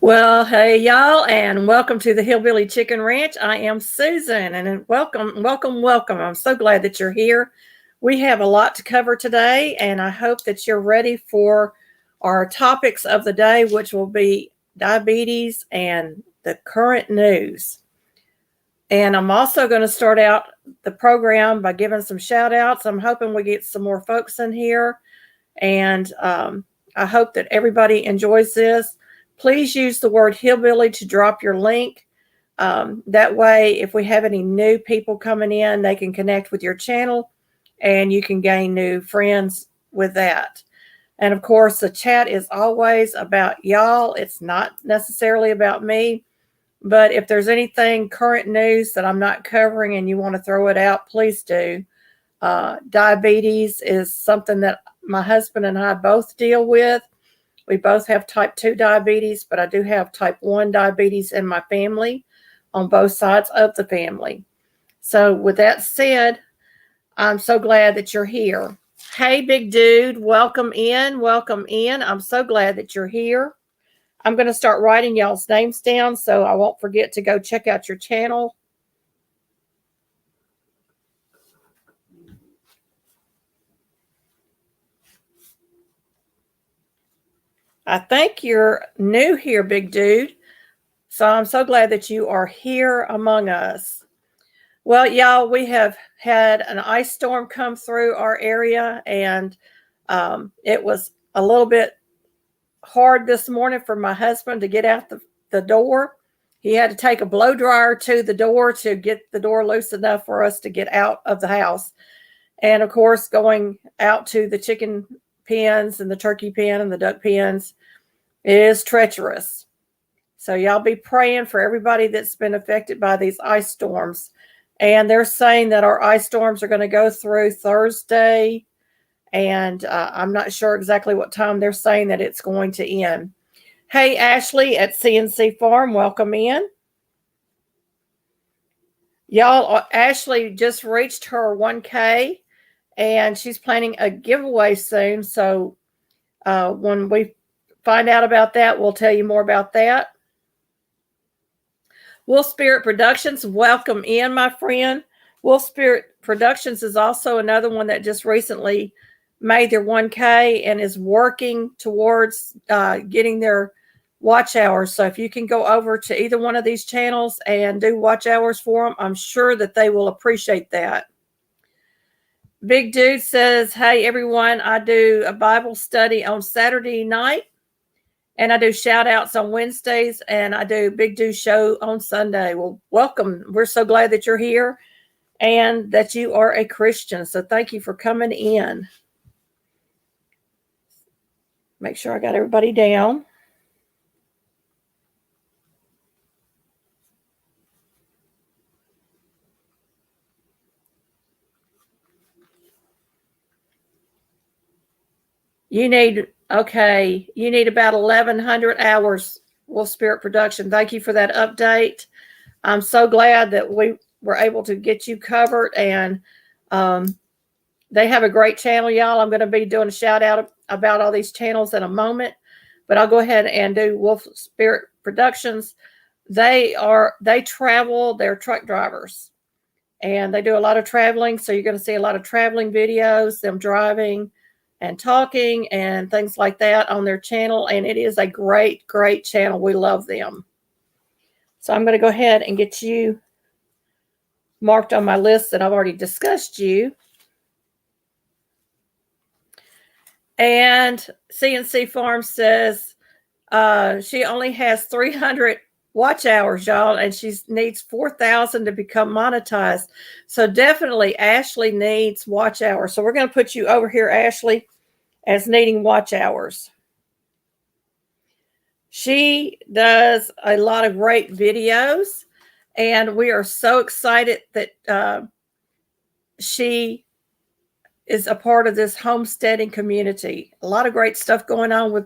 Well, hey y'all, and welcome to the Hillbilly Chicken Ranch. I am Susan, and welcome. I'm so glad that you're here. We have a lot to cover today, and I hope that you're ready for our topics of the day, which will be diabetes and the current news. And I'm also going to start out the program by giving some shout outs. I'm hoping we get some more folks in here, and I hope that everybody enjoys this. Please use the word hillbilly to drop your link. That way, if we have any new people coming in, they can connect with your channel and you can gain new friends with that. And of course, the chat is always about y'all. It's not necessarily about me. But if there's anything current news that I'm not covering and you want to throw it out, please do. Diabetes is something that my husband and I both deal with. We both have type 2 diabetes, but I do have type 1 diabetes in my family on both sides of the family. So with that said, I'm so glad that you're here. Hey, big dude, welcome in. I'm so glad that you're here. I'm going to start writing y'all's names down so I won't forget to go check out your channel. I think you're new here, big dude. So I'm so glad that you are here among us. Well, y'all, we have had an ice storm come through our area, and it was a little bit hard this morning for my husband to get out the door. He had to take a blow dryer to the door to get the door loose enough for us to get out of the house. And of course, going out to the chicken pens and the turkey pen and the duck pens is treacherous. So y'all be praying for everybody that's been affected by these ice storms. And they're saying that our ice storms are going to go through Thursday. And I'm not sure exactly what time they're saying that it's going to end. Hey, Ashley at CNC Farm, welcome in. Y'all, Ashley just reached her 1K. And she's planning a giveaway soon. So when we find out about that, we'll tell you more about that. Wolf Spirit Productions, welcome in, my friend. Wolf Spirit Productions is also another one that just recently made their 1K and is working towards getting their watch hours. So if you can go over to either one of these channels and do watch hours for them, I'm sure that they will appreciate that. Big Dude says, hey, everyone, I do a Bible study on Saturday night, and I do shout outs on Wednesdays, and I do Big Dude show on Sunday. Well, welcome. We're so glad that you're here and that you are a Christian. So thank you for coming in. Make sure I got everybody down. You need about 1,100 hours, Wolf Spirit Production. Thank you for that update. I'm so glad that we were able to get you covered, and they have a great channel, y'all. I'm going to be doing a shout out about all these channels in a moment, but I'll go ahead and do Wolf Spirit Productions. They travel, they're truck drivers, and they do a lot of traveling. So you're going to see a lot of traveling videos, them driving and talking and things like that on their channel. And it is a great, great channel. We love them. So I'm going to go ahead and get you marked on my list that I've already discussed you. And CNC Farm says she only has 300 watch hours, y'all, and she needs 4,000 to become monetized. So definitely Ashley needs watch hours. So we're going to put you over here, Ashley, as needing watch hours. She does a lot of great videos, and we are so excited that she is a part of this homesteading community. A lot of great stuff going on with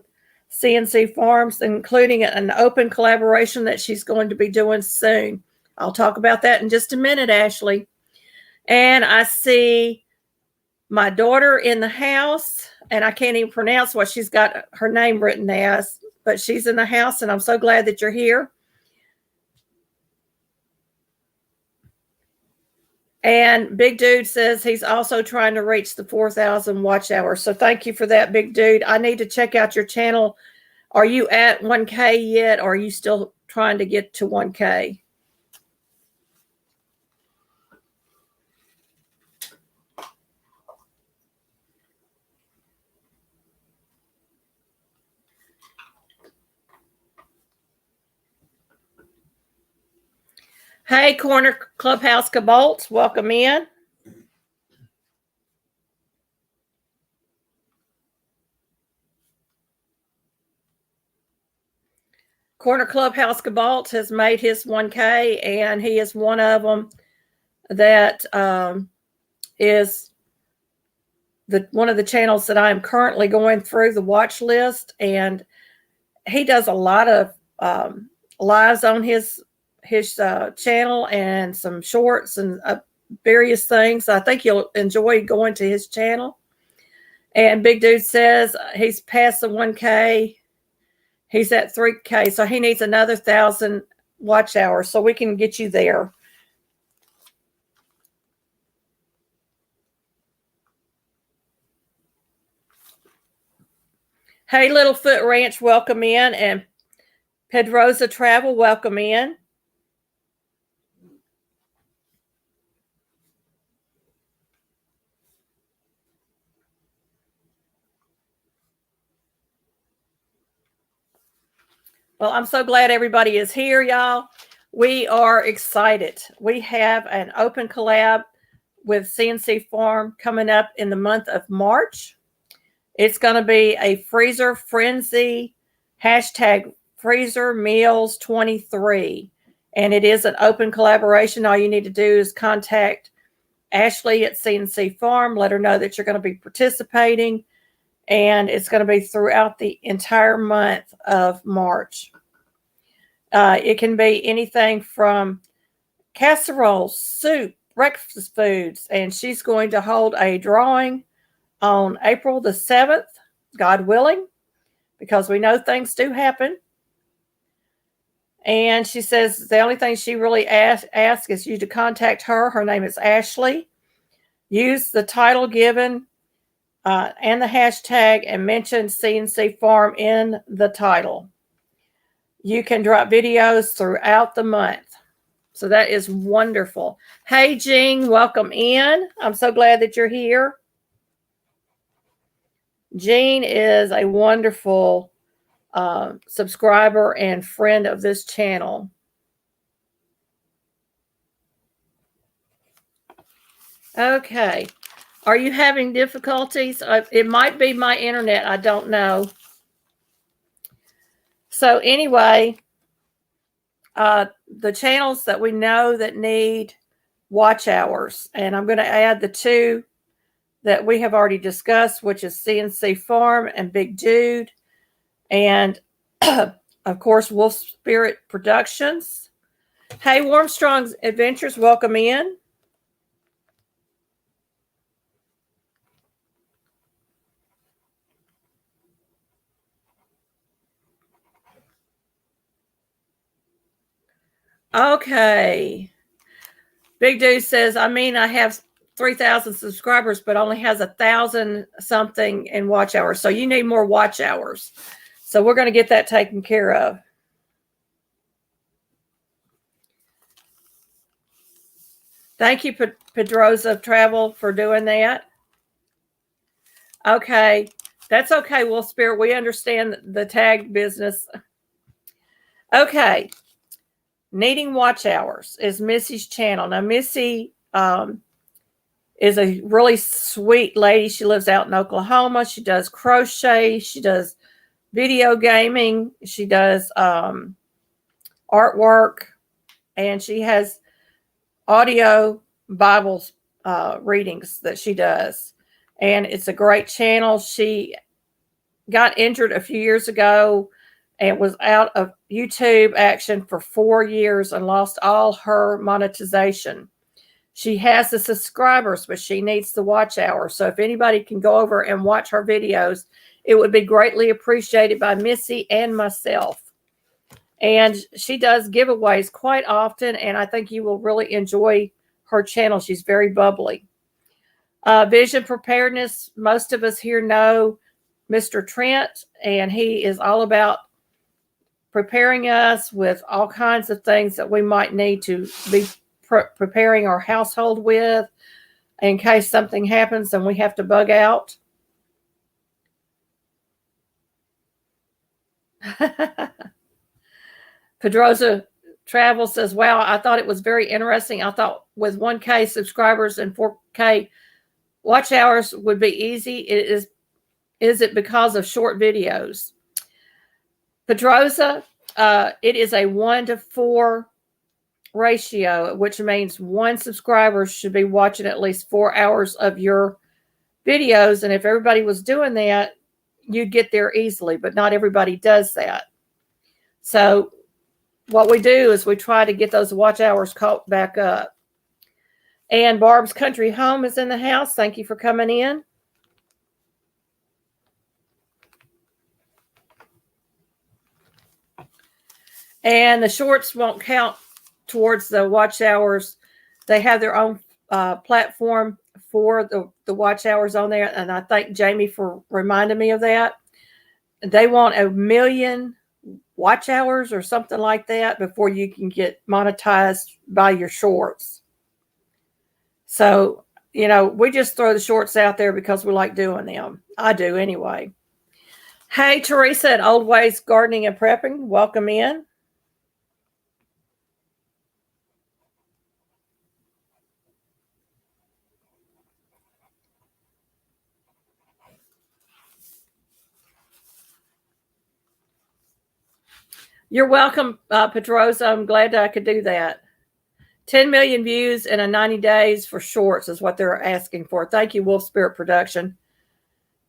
CNC Farms, including an open collaboration that she's going to be doing soon. I'll talk about that in just a minute, Ashley. And I see my daughter in the house, and I can't even pronounce what she's got her name written as. but she's in the house, and I'm so glad that you're here. And Big Dude says he's also trying to reach the 4,000 watch hours. So thank you for that, Big Dude. I need to check out your channel. Are you at 1K yet, or are you still trying to get to 1K? Hey, Corner Clubhouse Cobalt, welcome in. Corner Clubhouse Cobalt has made his 1K, and he is one of them that is one of the channels that I am currently going through the watch list, and he does a lot of lives on his channel and some shorts and various things. I think you'll enjoy going to his channel. And Big Dude says he's past the 1K. He's at 3K, so he needs another 1,000 watch hours, so we can get you there. Hey, Littlefoot Ranch, welcome in. And Pedroza Travel, welcome in. Well, I'm so glad everybody is here, y'all. We are excited. We have an open collab with CNC Farm coming up in the month of March. It's going to be a freezer frenzy, hashtag freezer meals 23. And it is an open collaboration. All you need to do is contact Ashley at CNC Farm. Let her know that you're going to be participating. And it's going to be throughout the entire month of March. It can be anything from casseroles, soup, breakfast foods, and she's going to hold a drawing on April the 7th, God willing, because we know things do happen. And she says the only thing she really asks is you to contact her. Her name is Ashley. Use the title given and the hashtag, and mention CNC Farm in the title. You can drop videos throughout the month. So that is wonderful. Hey, Jean, welcome in. I'm so glad that you're here. Jean is a wonderful subscriber and friend of this channel. Okay. Are you having difficulties? It might be my internet. I don't know. So anyway, the channels that we know that need watch hours, and I'm going to add the two that we have already discussed, which is CNC Farm and Big Dude, and of course Wolf Spirit Productions. Hey, Warmstrong's Adventures, welcome in. Okay. Big Dude says, I have 3,000 subscribers, but only has 1,000 something in watch hours. So you need more watch hours. So we're going to get that taken care of. Thank you, Pedroza Travel, for doing that. Okay. That's okay, Wolf Spirit. We understand the tag business. Okay. Needing watch hours is Missy's channel. Now, Missy is a really sweet lady. She lives out in Oklahoma. She does crochet. She does video gaming. She does artwork. And she has audio Bible readings that she does. And it's a great channel. She got injured a few years ago and was out of YouTube action for 4 years and lost all her monetization. She has the subscribers, but she needs the watch hours. So if anybody can go over and watch her videos, it would be greatly appreciated by Missy and myself. And she does giveaways quite often, and I think you will really enjoy her channel. She's very bubbly. Vision preparedness, most of us here know Mr. Trent, and he is all about preparing us with all kinds of things that we might need to be preparing our household with in case something happens and we have to bug out. Pedroza Travel says, wow, I thought it was very interesting. I thought with 1K subscribers and 4K watch hours would be easy. Is it because of short videos? Pedroza, it is a 1-to-4 ratio, which means one subscriber should be watching at least 4 hours of your videos. And if everybody was doing that, you'd get there easily, but not everybody does that. So what we do is we try to get those watch hours caught back up. And Barb's Country Home is in the house. Thank you for coming in. And the shorts won't count towards the watch hours. They have their own platform for the watch hours on there. And I thank Jamie for reminding me of that. They want 1 million watch hours or something like that before you can get monetized by your shorts. So, you know, we just throw the shorts out there because we like doing them. I do anyway. Hey, Teresa at Old Ways Gardening and Prepping. Welcome in. You're welcome, Pedroza. I'm glad I could do that. 10 million views in a 90 days for shorts is what they're asking for. Thank you, Wolf Spirit Production.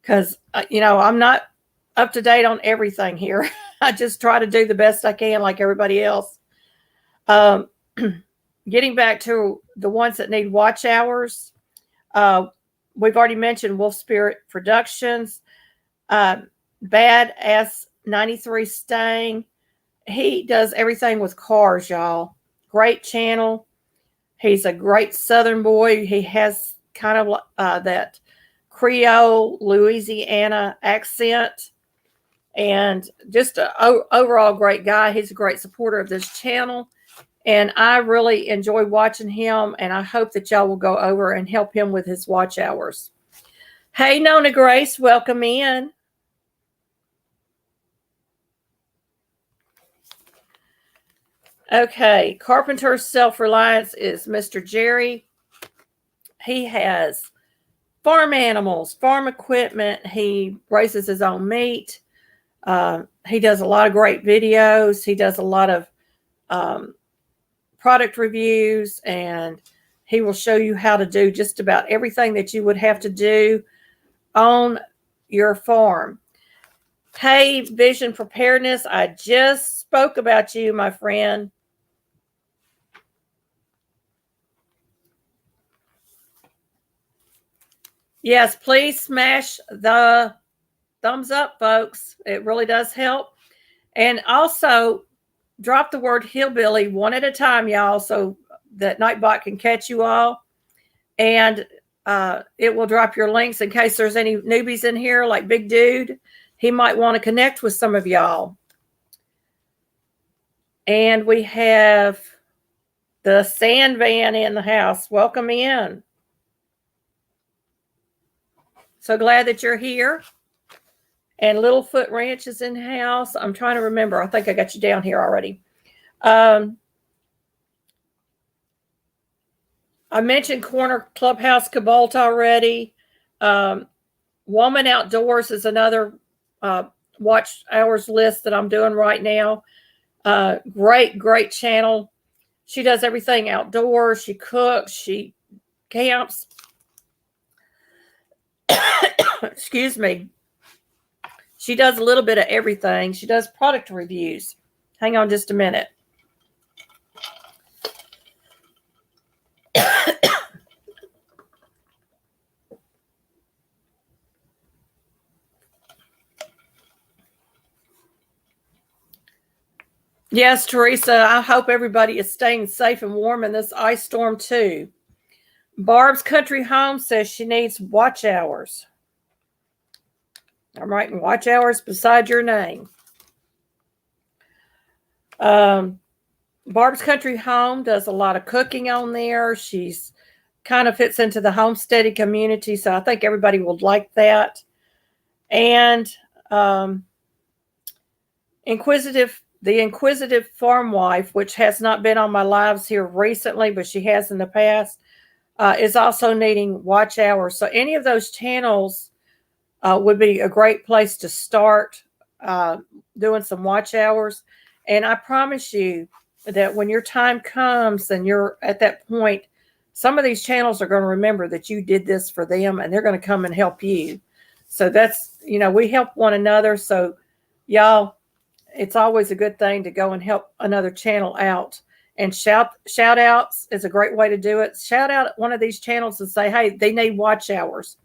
Because, you know, I'm not up to date on everything here. I just try to do the best I can like everybody else. Getting back to the ones that need watch hours, we've already mentioned Wolf Spirit Productions, Badass 93 Stang. He does everything with cars, y'all. Great channel. He's a great Southern boy. He has kind of that Creole, Louisiana accent. And just an overall great guy. He's a great supporter of this channel. And I really enjoy watching him. And I hope that y'all will go over and help him with his watch hours. Hey, Nona Grace, welcome in. Okay, Carpenter's Self-Reliance is Mr. Jerry. He has farm animals, farm equipment. He raises his own meat. He does a lot of great videos. He does a lot of product reviews, and he will show you how to do just about everything that you would have to do on your farm. Hey, Vision Preparedness, I just spoke about you, my friend. Yes, please smash the thumbs up, folks. It really does help. And also, drop the word hillbilly one at a time, y'all, so that Nightbot can catch you all. And it will drop your links in case there's any newbies in here, like Big Dude. He might want to connect with some of y'all. And we have the Sand Van in the house. Welcome in. So glad that you're here. And Littlefoot Ranch is in house. I'm trying to remember. I think I got you down here already. I mentioned Corner Clubhouse Cobalt already. Woman Outdoors is another watch hours list that I'm doing right now. Great channel. She does everything outdoors. She cooks. She camps. Excuse me. She does a little bit of everything. She does product reviews. Hang on just a minute. Yes, Teresa, I hope everybody is staying safe and warm in this ice storm too. Barb's Country Home says she needs watch hours. I'm writing watch hours beside your name. Barb's Country Home does a lot of cooking on there. She's kind of fits into the homesteading community, so I think everybody will like that. And the inquisitive farm wife, which has not been on my lives here recently, but she has in the past, is also needing watch hours. So any of those channels would be a great place to start doing some watch hours. And I promise you that when your time comes and you're at that point, some of these channels are going to remember that you did this for them and they're going to come and help you. So that's, we help one another. So y'all, it's always a good thing to go and help another channel out. And shout outs is a great way to do it. Shout out one of these channels and say, hey, they need watch hours,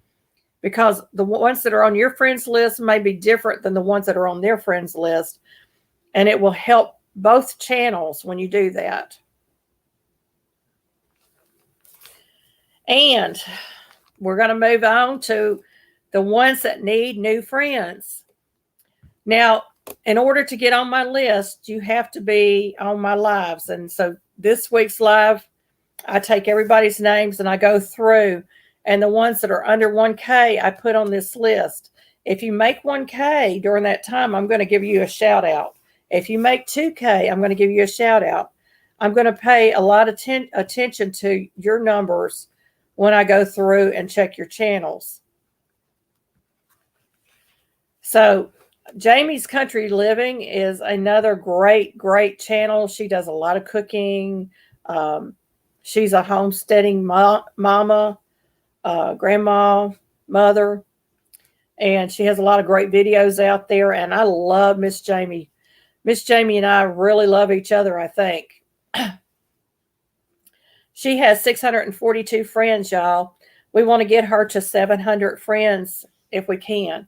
because the ones that are on your friends list may be different than the ones that are on their friends list. And it will help both channels when you do that. And we're going to move on to the ones that need new friends. Now, in order to get on my list, you have to be on my lives. And so this week's live, I take everybody's names and I go through, and the ones that are under 1K, I put on this list. If you make 1K during that time, I'm going to give you a shout out. If you make 2K, I'm going to give you a shout out. I'm going to pay a lot of attention to your numbers when I go through and check your channels. So Jamie's Country Living is another great channel. She does a lot of cooking. She's a homesteading mama, grandma, mother, and she has a lot of great videos out there. And I love Miss Jamie. Miss Jamie and I really love each other, I think. She has 642 friends, y'all. We want to get her to 700 friends if we can.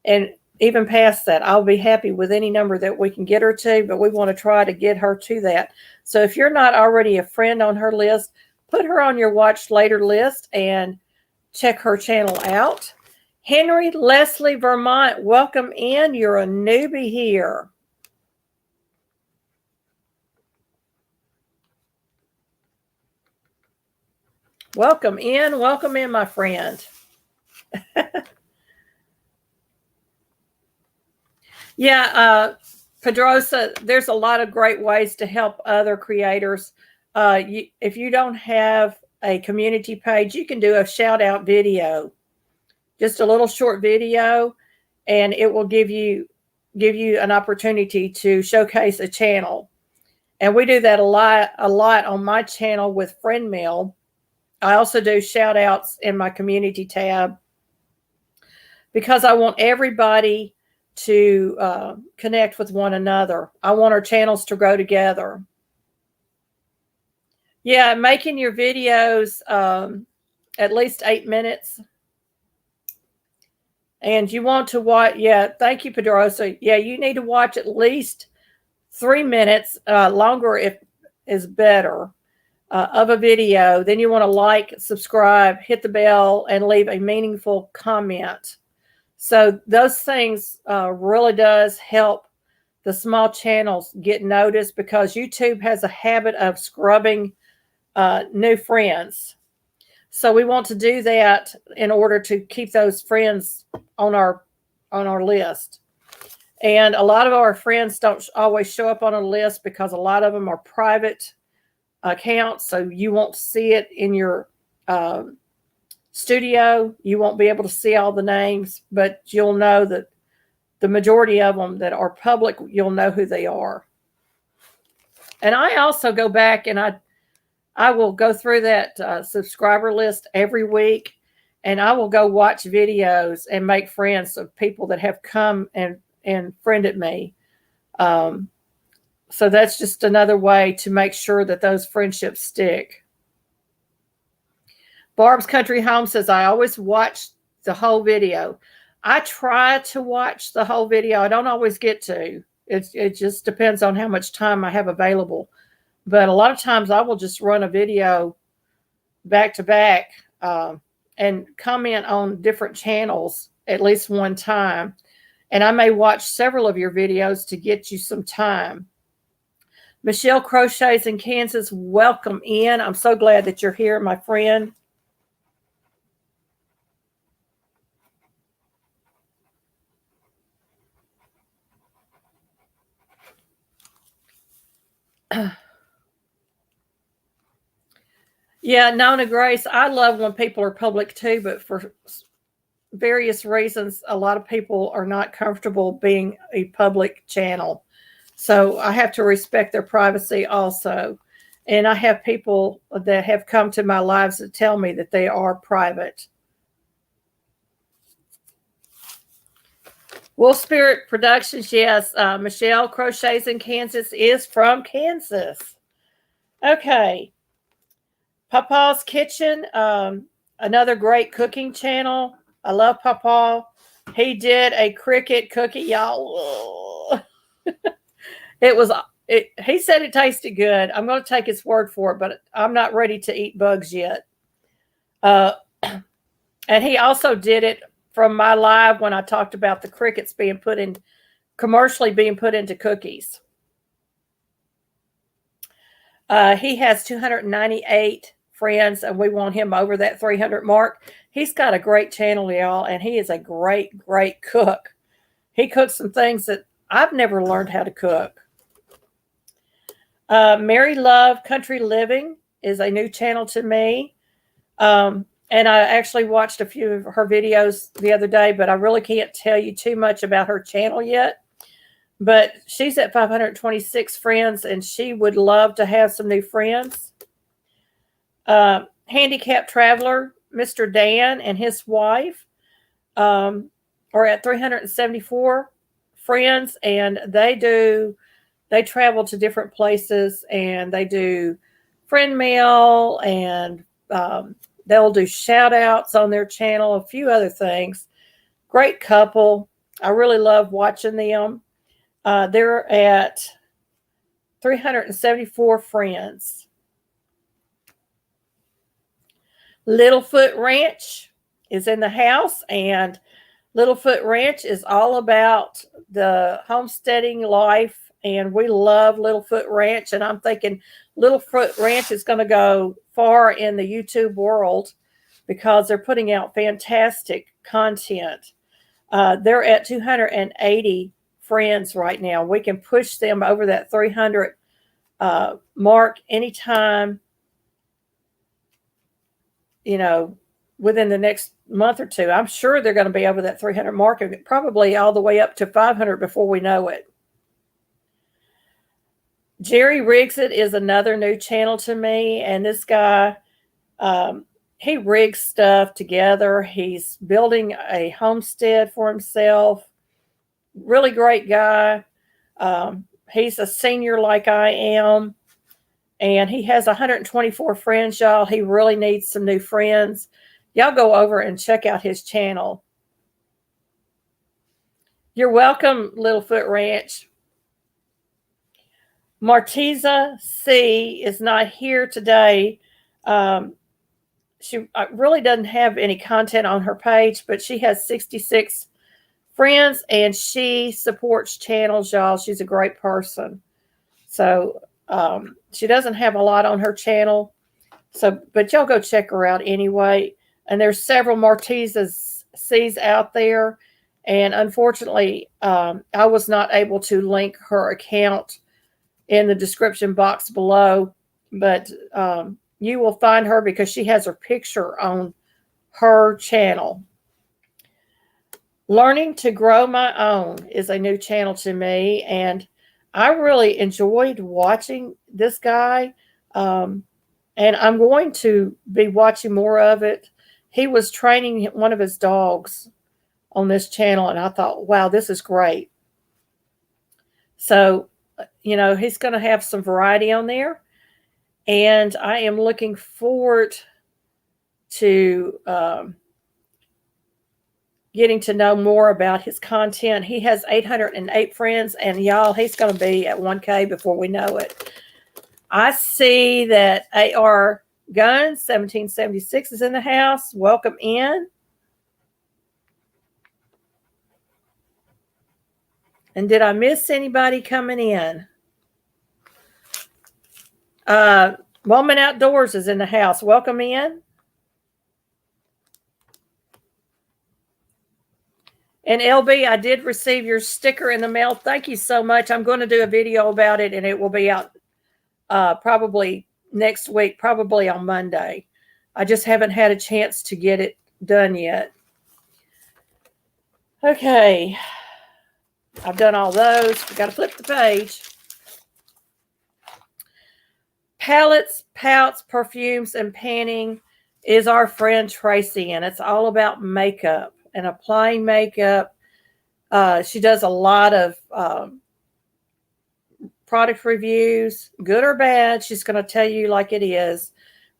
And even past that, I'll be happy with any number that we can get her to, but we want to try to get her to that. So if you're not already a friend on her list, put her on your watch later list and check her channel out. Henry Leslie Vermont, welcome in. You're a newbie here. Welcome in, my friend. Yeah, Pedrosa, there's a lot of great ways to help other creators. If you don't have a community page, you can do a shout out video, just a little short video, and it will give you an opportunity to showcase a channel. And we do that a lot on my channel with Friend Mail. I also do shout outs in my community tab because I want everybody to connect with one another. I want our channels to grow together. Yeah, making your videos at least 8 minutes. And you want to watch, yeah, thank you, Pedrosa. Yeah, you need to watch at least 3 minutes, longer if is better, of a video. Then you want to like, subscribe, hit the bell, and leave a meaningful comment. So those things really does help the small channels get noticed, because YouTube has a habit of scrubbing new friends. So we want to do that in order to keep those friends on our list. And a lot of our friends don't always show up on a list because a lot of them are private accounts. So you won't see it in your studio. You won't be able to see all the names, but you'll know that the majority of them that are public, you'll know who they are. And I also go back and I will go through that subscriber list every week, and I will go watch videos and make friends of people that have come and friended me. So that's just another way to make sure that those friendships stick. Barb's Country Home says, I always watch the whole video. I try to watch the whole video. I don't always get to. It just depends on how much time I have available. But a lot of times I will just run a video back to back and comment on different channels at least one time. And I may watch several of your videos to get you some time. Michelle Crochets in Kansas, welcome in. I'm so glad that you're here, my friend. Yeah, Nona Grace, I love when people are public too, but for various reasons, a lot of people are not comfortable being a public channel. So I have to respect their privacy also. And I have people that have come to my lives that tell me that they are private. Wolf Spirit Productions, yes. Michelle Crochets in Kansas is from Kansas. Okay. Papa's Kitchen, another great cooking channel. I love Papa. He did a cricket cookie, y'all. He said it tasted good. I'm going to take his word for it, but I'm not ready to eat bugs yet. And he also did it from my live when I talked about the crickets being commercially being put into cookies. He has 298 friends, and we want him over that 300 mark. He's got a great channel, y'all, and he is a great, great cook. He cooks some things that I've never learned how to cook. Mary Love Country Living is a new channel to me. And I actually watched a few of her videos the other day, but I really can't tell you too much about her channel yet. But she's at 526 friends, and she would love to have some new friends. Handicapped Traveler, Mr. Dan and his wife are at 374 friends, and they travel to different places, and they do friend mail, and they'll do shout outs on their channel, a few other things. Great couple. I really love watching them. They're at 374 friends. Littlefoot Ranch is in the house, and Littlefoot Ranch is all about the homesteading life, and we love Littlefoot Ranch, and I'm thinking Littlefoot Ranch is going to go far in the YouTube world because they're putting out fantastic content. They're at 280 friends right now. We can push them over that 300 mark anytime, within the next month or two. I'm sure they're going to be over that 300 mark, probably all the way up to 500 before we know it. Jerry Rigs It is another new channel to me, and this guy, he rigs stuff together. He's building a homestead for himself. Really great guy. He's a senior like I am, and he has 124 friends, y'all. He really needs some new friends. Y'all go over and check out his channel. You're welcome, Littlefoot Ranch. Martiza C is not here today. She really doesn't have any content on her page, but she has 66 friends, and she supports channels, y'all. She's a great person. So she doesn't have a lot on her channel. But y'all go check her out anyway. And there's several Martiza C's out there. And unfortunately, I was not able to link her account in the description box below. But you will find her because she has her picture on her channel. Learning to Grow My Own is a new channel to me, and I really enjoyed watching this guy, and I'm going to be watching more of it. He was training one of his dogs on this channel, and I thought, wow, this is great. So, he's going to have some variety on there, and I am looking forward to getting to know more about his content. He has 808 friends, and y'all, he's going to be at 1K before we know it. I see that AR Guns 1776 is in the house. Welcome in. And did I miss anybody coming in? Woman Outdoors is in the house. Welcome in. And LB, I did receive your sticker in the mail. Thank you so much. I'm going to do a video about it, and it will be out probably next week, probably on Monday. I just haven't had a chance to get it done yet. Okay. I've done all those. We've got to flip the page. Palettes, pouts, perfumes, and panning is our friend Tracy, and it's all about makeup and applying makeup. She does a lot of product reviews, good or bad. She's going to tell you like it is.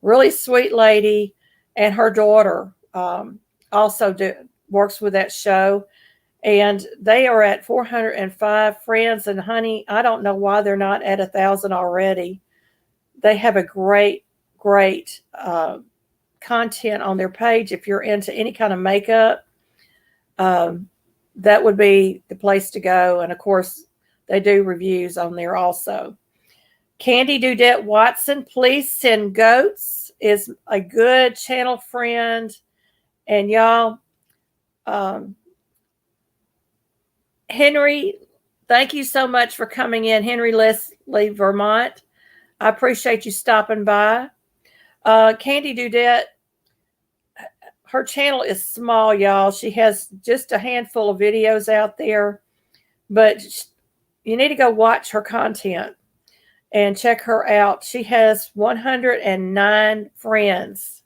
Really sweet lady, and her daughter also works with that show. And they are at 405 friends. And honey, I don't know why they're not at 1,000 already. They have a great content on their page. If you're into any kind of makeup, that would be the place to go. And of course, they do reviews on there also. Candy Dudette Watson, Please Send Goats, is a good channel friend. And y'all, Henry, thank you so much for coming in. Henry Leslie, Vermont. I appreciate you stopping by. Candy Dudette, her channel is small, y'all. She has just a handful of videos out there, but you need to go watch her content and check her out. She has 109 friends.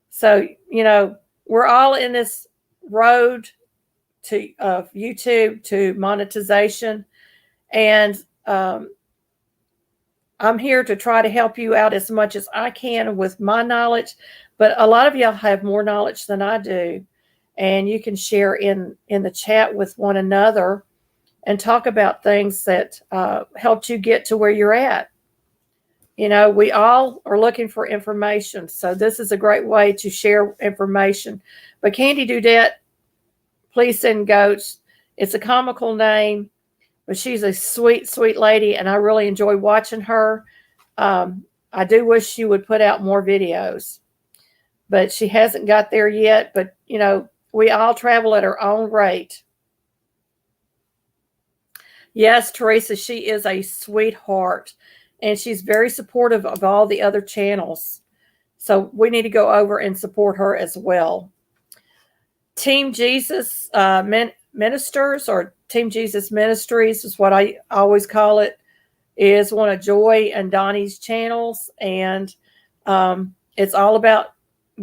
So, you know, we're all in this road to YouTube to monetization, and I'm here to try to help you out as much as I can with my knowledge, but a lot of y'all have more knowledge than I do, and you can share in the chat with one another and talk about things that helped you get to where you're at. You know, we all are looking for information, so this is a great way to share information. But Candy Dudette, Please Send Goats, it's a comical name, but she's a sweet, sweet lady, and I really enjoy watching her. I do wish she would put out more videos, but she hasn't got there yet. But, you know, we all travel at our own rate. Yes, Teresa, she is a sweetheart, and she's very supportive of all the other channels. So we need to go over and support her as well. Team Jesus Ministers, or Team Jesus Ministries is what I always call it, is one of Joy and Donny's channels. And it's all about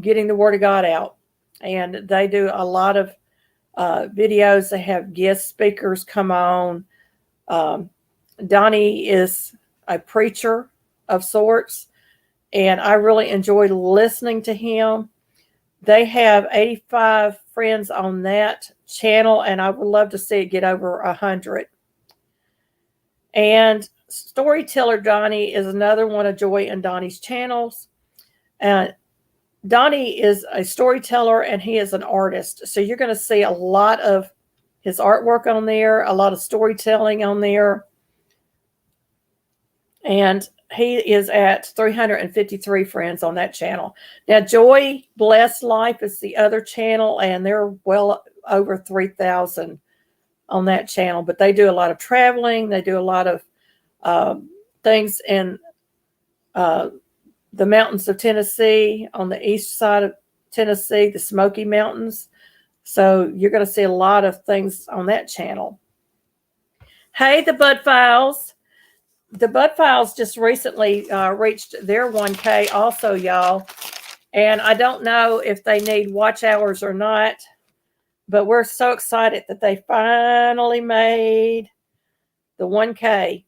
getting the word of God out. And they do a lot of videos. They have guest speakers come on. Donny is a preacher of sorts, and I really enjoy listening to him. They have 85 friends on that channel, and I would love to see it get over 100. And Storyteller Donny is another one of Joy and Donny's channels. Donny is a storyteller, and he is an artist. So you're going to see a lot of his artwork on there, a lot of storytelling on there. And he is at 353 friends on that channel. Now, Joy Blessed Life is the other channel, and they're well over 3,000 on that channel. But they do a lot of traveling. They do a lot of things in the mountains of Tennessee, on the east side of Tennessee, the Smoky Mountains. So you're going to see a lot of things on that channel. Hey, the Bud Files. The Bud Files just recently reached their 1K also, y'all. And I don't know if they need watch hours or not, but we're so excited that they finally made the 1K.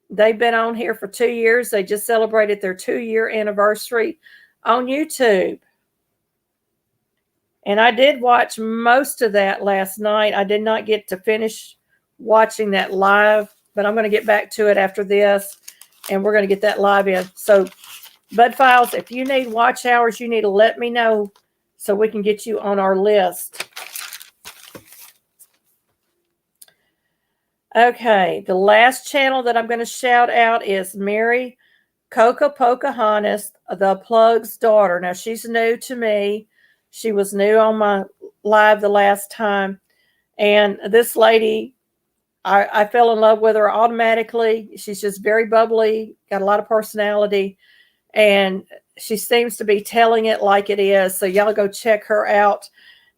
They've been on here for 2 years. They just celebrated their 2-year anniversary on YouTube. And I did watch most of that last night. I did not get to finish watching that live, but I'm going to get back to it after this, and we're going to get that live in. So, Bud Files, if you need watch hours, you need to let me know so we can get you on our list. Okay, the last channel that I'm going to shout out is Mary Coca Pocahontas, the Plug's daughter. Now, she's new to me. She was new on my live the last time. And this lady, I fell in love with her automatically. She's just very bubbly, got a lot of personality, and she seems to be telling it like it is. So y'all go check her out.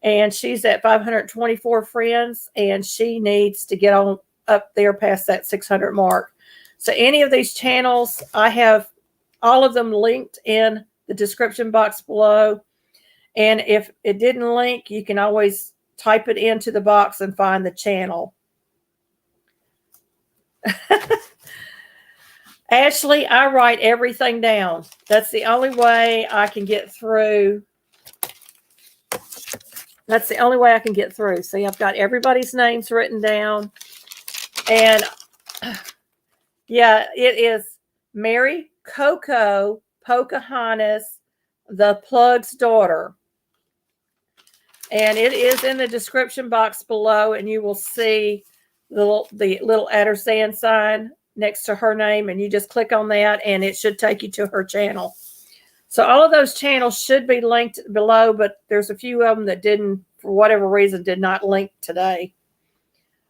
And she's at 524 friends, and she needs to get on up there past that 600 mark. So any of these channels, I have all of them linked in the description box below. And if it didn't link, you can always type it into the box and find the channel. Ashley, I write everything down. That's the only way I can get through. That's the only way I can get through. See, I've got everybody's names written down. And yeah, it is Mary Coco Pocahontas, the Plug's daughter. And it is in the description box below, and you will see the little @ sign next to her name, and you just click on that, and it should take you to her channel. So all of those channels should be linked below, but there's a few of them that didn't, for whatever reason, did not link today.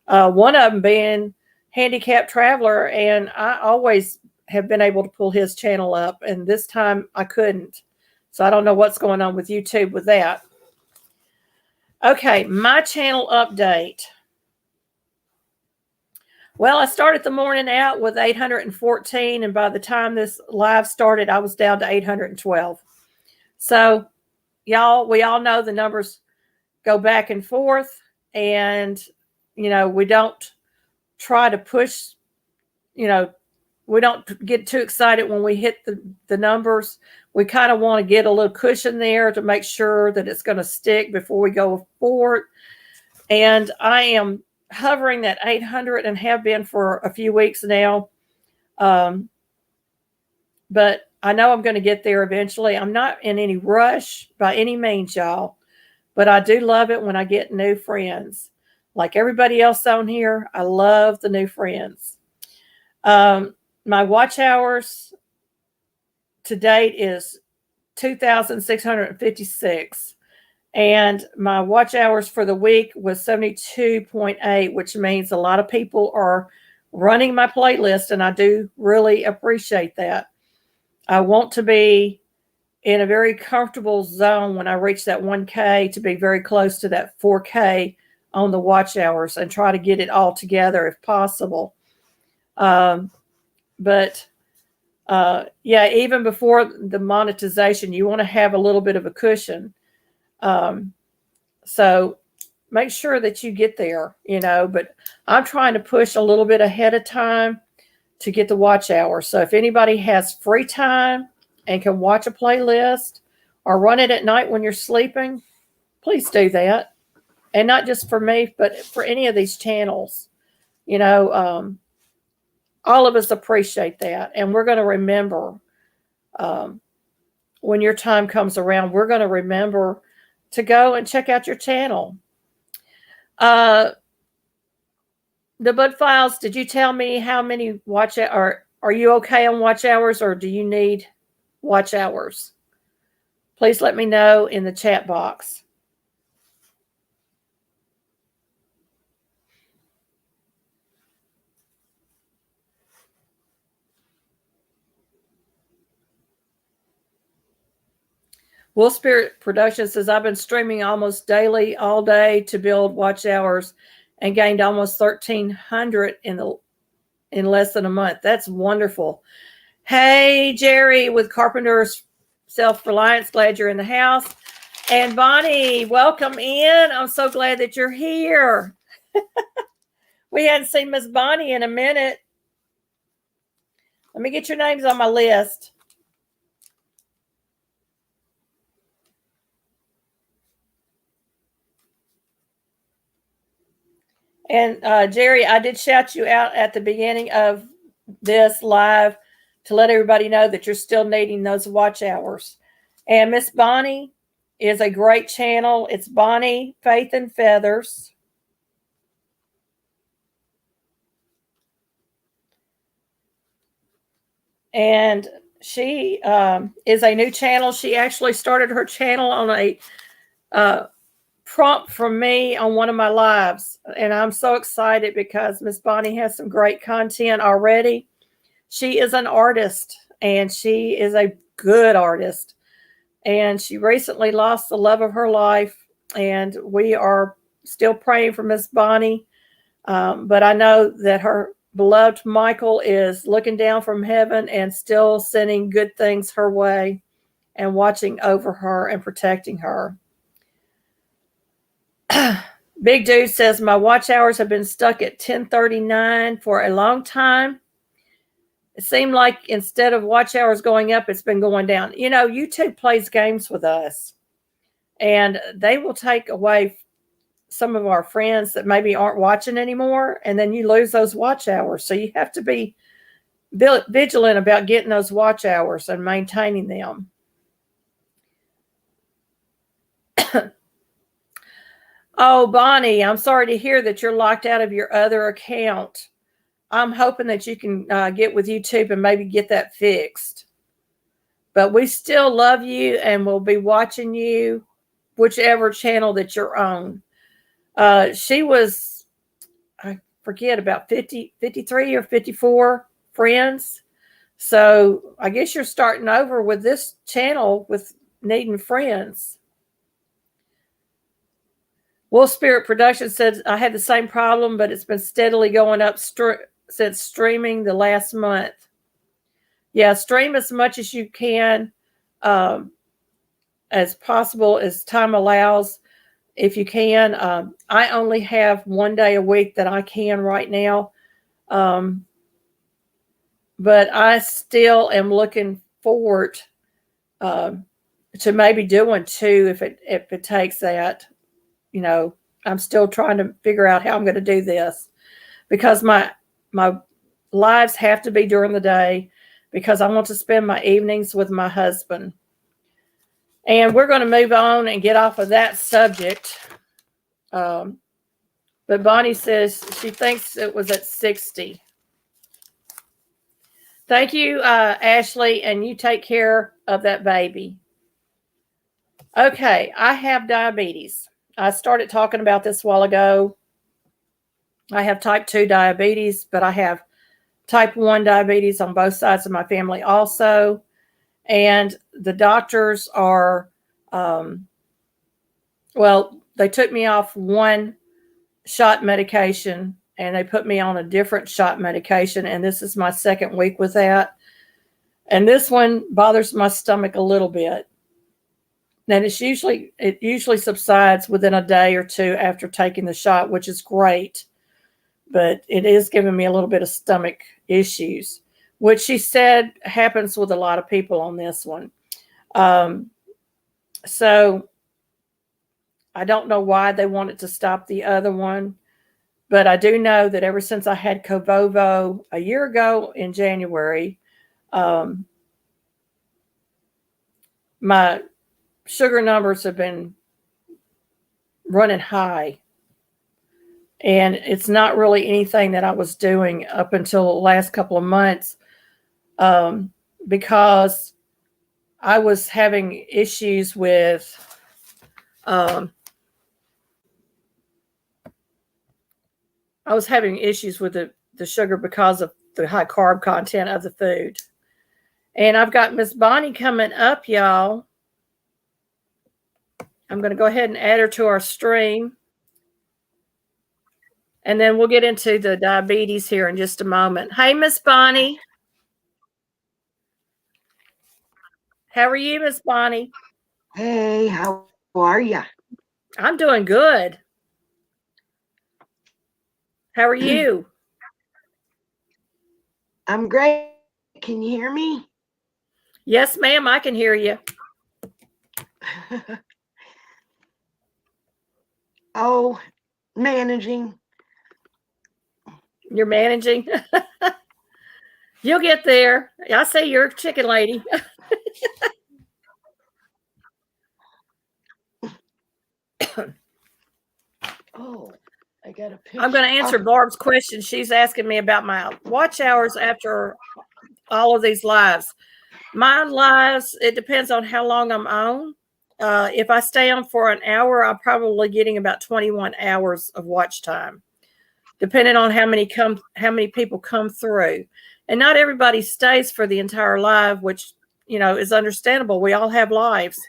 One of them being Handicapped Traveler, and I always have been able to pull his channel up, and this time I couldn't. So I don't know what's going on with YouTube with that. Okay, my channel update. Well, I started the morning out with 814, and by the time this live started, I was down to 812. So, y'all, we all know the numbers go back and forth, and, you know, we don't try to push, you know, we don't get too excited when we hit the numbers. We kind of want to get a little cushion there to make sure that it's going to stick before we go forward. And I am hovering that 800 and have been for a few weeks now. But I know I'm going to get there eventually. I'm not in any rush by any means, y'all. But I do love it when I get new friends. Like everybody else on here, I love the new friends. My watch hours to date is 2,656. And my watch hours for the week was 72.8, which means a lot of people are running my playlist, and I do really appreciate that. I want to be in a very comfortable zone when I reach that 1K to be very close to that 4K on the watch hours and try to get it all together if possible. Yeah, even before the monetization, you want to have a little bit of a cushion. So make sure that you get there, you know, but I'm trying to push a little bit ahead of time to get the watch hour. So if anybody has free time and can watch a playlist or run it at night when you're sleeping, please do that. And not just for me, but for any of these channels, you know, all of us appreciate that. And we're going to remember, when your time comes around, we're going to remember to go and check out your channel. The Bud Files, did you tell me how many are you okay on watch hours, or do you need watch hours? Please let me know in the chat box. Will Spirit Productions says, I've been streaming almost daily all day to build watch hours and gained almost 1,300 in less than a month. That's wonderful. Hey, Jerry with Carpenter's Self-Reliance. Glad you're in the house. And Bonnie, welcome in. I'm so glad that you're here. We hadn't seen Miss Bonnie in a minute. Let me get your names on my list. And Jerry, I did shout you out at the beginning of this live to let everybody know that you're still needing those watch hours. And Miss Bonnie is a great channel. It's Bonnie Faith and Feathers. And she is a new channel. She actually started her channel on a prompt from me on one of my lives. And I'm so excited because Miss Bonnie has some great content already. She is an artist, and she is a good artist. And she recently lost the love of her life. And we are still praying for Miss Bonnie. But I know that her beloved Michael is looking down from heaven and still sending good things her way and watching over her and protecting her. Big Dude says, my watch hours have been stuck at 10:39 for a long time. It seemed like instead of watch hours going up, it's been going down. You know, YouTube plays games with us, and they will take away some of our friends that maybe aren't watching anymore, and then you lose those watch hours. So you have to be vigilant about getting those watch hours and maintaining them. Oh, Bonnie, I'm sorry to hear that you're locked out of your other account. I'm hoping that you can get with YouTube and maybe get that fixed. But we still love you, and we'll be watching you, whichever channel that you're on. She was, I forget, about 50, 53 or 54 friends. So I guess you're starting over with this channel with needing friends. Wolf Spirit Productions said, I had the same problem, but it's been steadily going up since streaming the last month. Yeah, stream as much as you can, as possible, as time allows. If you can, I only have one day a week that I can right now. But I still am looking forward to maybe doing two if it takes that. You know, I'm still trying to figure out how I'm going to do this because my lives have to be during the day because I want to spend my evenings with my husband. And we're going to move on and get off of that subject. But Bonnie says she thinks it was at 60. Thank you, Ashley, and you take care of that baby. Okay, I have diabetes. I started talking about this a while ago. I have type 2 diabetes, but I have type 1 diabetes on both sides of my family also. And the doctors are, they took me off one shot medication and they put me on a different shot medication. And this is my second week with that. And this one bothers my stomach a little bit. And it usually subsides within a day or two after taking the shot, which is great. But it is giving me a little bit of stomach issues, which she said happens with a lot of people on this one. So I don't know why they wanted to stop the other one, but I do know that ever since I had Covovo a year ago in January, my sugar numbers have been running high. And it's not really anything that I was doing up until the last couple of months, because I was having issues with the sugar because of the high carb content of the food. And I've got Miss Bonnie coming up, y'all. I'm going to go ahead and add her to our stream. And then we'll get into the diabetes here in just a moment. Hey, Miss Bonnie. How are you, Miss Bonnie? Hey, how are you? I'm doing good. How are you? I'm great. Can you hear me? Yes, ma'am, I can hear you. Oh, managing. You're managing. You'll get there. I say you're a chicken lady. Oh, I got a picture. I'm going to answer Barb's question. She's asking me about my watch hours after all of these lives. My lives, it depends on how long I'm on. If I stay on for an hour, I'm probably getting about 21 hours of watch time, depending on how many people come through. And not everybody stays for the entire live, which, is understandable. We all have lives.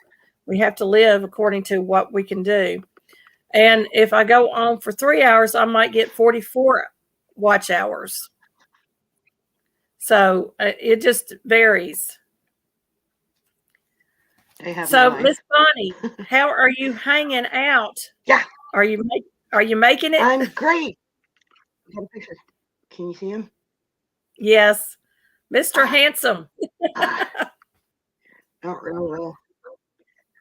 We have to live according to what we can do. And if I go on for 3 hours, I might get 44 watch hours. So it just varies. So, Miss Bonnie, how are you hanging out? Yeah. Are you making it? I'm great. I got a picture. Can you see him? Yes. Mr. Handsome. Not real well.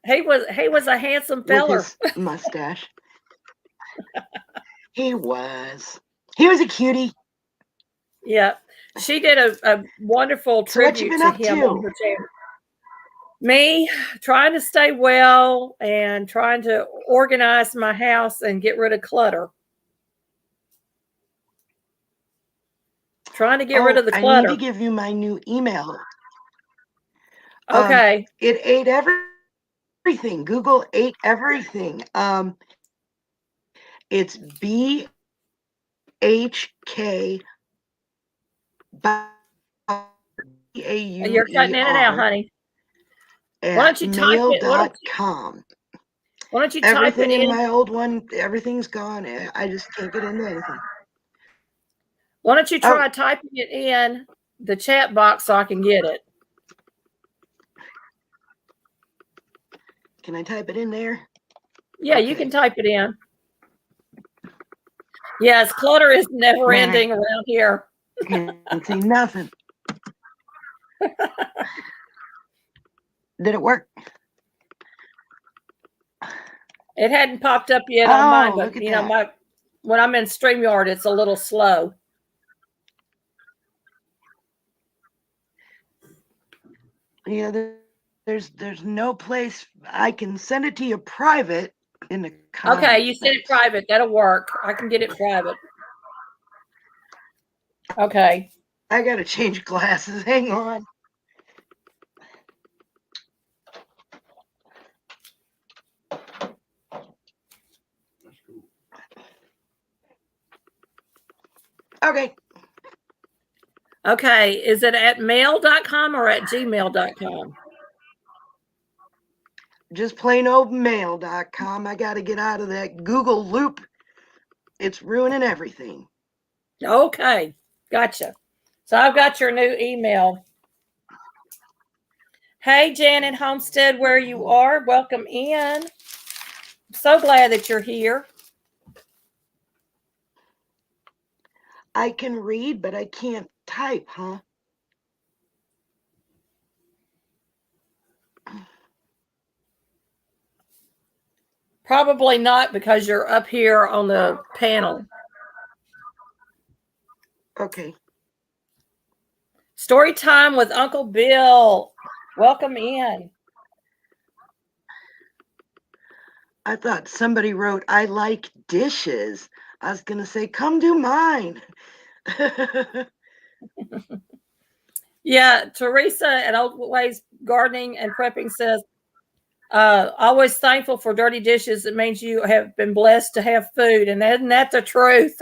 He was a handsome feller. With his mustache. He was a cutie. Yeah. She did a wonderful tribute to him on her channel. Me, trying to stay well and trying to organize my house and get rid of clutter. Trying to get rid of the clutter. I need to give you my new email. Okay. It ate everything. Google ate everything. It's BHK. You're cutting in and out, honey. Why don't you type mail.com. Why don't you type everything it in my old one? Everything's gone. I just can't get into anything. Why don't you try typing it in the chat box so I can get it? Can I type it in there? Yeah, you can type it in. Yes, clutter is never ending around here. Can't see nothing. Did it work? It hadn't popped up yet on mine, but when I'm in StreamYard, it's a little slow. Yeah, there's no place I can send it to you private in the comments. Okay, you send it private. That'll work. I can get it private. Okay. I gotta change glasses. Hang on. Okay. Okay. Is it at mail.com or at gmail.com? Just plain old mail.com. I got to get out of that Google loop. It's ruining everything. Okay. Gotcha. So I've got your new email. Hey, Janet Homestead, where you are. Welcome in. I'm so glad that you're here. I can read, but I can't type, huh? Probably not, because you're up here on the panel. Okay. Story time with Uncle Bill. Welcome in. I thought somebody wrote, I like dishes. I was going to say, come do mine. Yeah, Teresa at Old Ways Gardening and Prepping says, always thankful for dirty dishes. It means you have been blessed to have food. And isn't that the truth?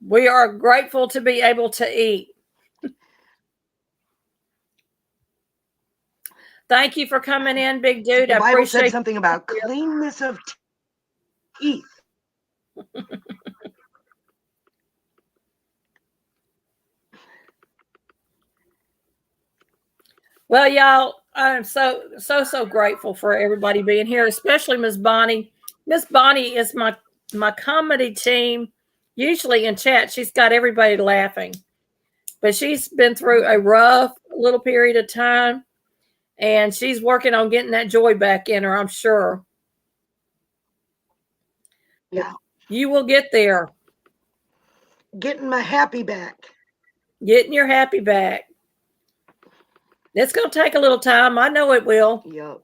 We are grateful to be able to eat. Thank you for coming in, big dude. The Bible said something about cleanness of teeth. Well, y'all, I'm so grateful for everybody being here, especially Miss Bonnie. Miss Bonnie is my comedy team. Usually in chat, she's got everybody laughing. But she's been through a rough little period of time, and she's working on getting that joy back in her, I'm sure. Yeah. You will get there. Getting my happy back. Getting your happy back. It's going to take a little time. I know it will. Yep.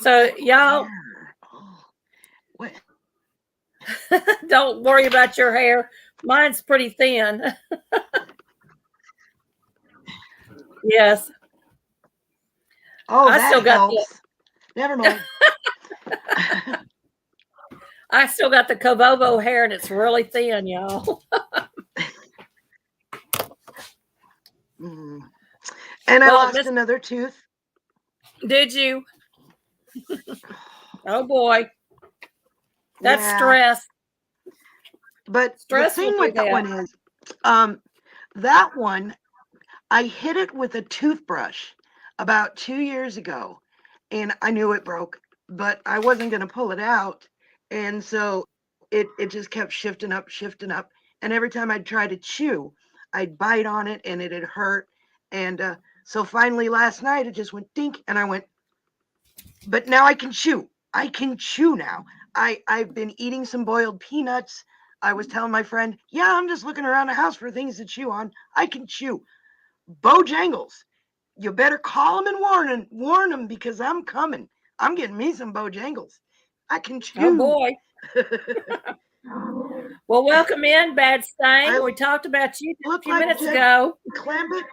So, y'all, What? don't worry about your hair. Mine's pretty thin. Yes. Oh, I that still got helps. Never mind. I still got the Covovo hair, and it's really thin, y'all. And I lost another tooth. Did you? Oh boy, that's stress. But stress the thing with that one is, that one, I hit it with a toothbrush about 2 years ago, and I knew it broke, but I wasn't going to pull it out, and so it just kept shifting up, and every time I'd try to chew, I'd bite on it, and it'd hurt, and so finally last night it just went dink, and I went, but now I can chew. I can chew now. I've been eating some boiled peanuts. I was telling my friend, yeah, I'm just looking around the house for things to chew on. I can chew. Bojangles, you better call them and warn them because I'm coming. I'm getting me some Bojangles. I can chew. Oh boy. Well, welcome in, Bad Stain. We talked about you a few minutes ago. Clamp it,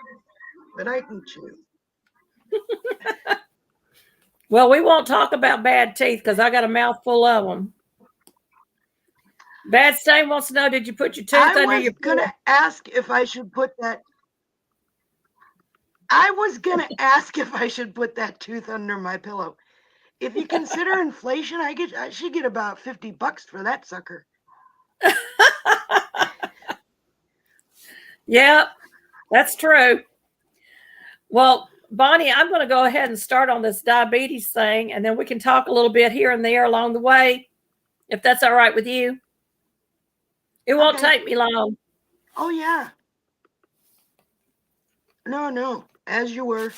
but I can chew. Well, we won't talk about bad teeth because I got a mouthful of them. Bad Stain wants to know, did you put your tooth under your pillow? I was going to ask if I should put that. I was going to ask if I should put that tooth under my pillow. If you consider inflation, I should get about $50 for that sucker. Yeah, that's true. Well, Bonnie, I'm going to go ahead and start on this diabetes thing, and then we can talk a little bit here and there along the way, if that's all right with you. It won't take me long. Oh, yeah. No, as you were.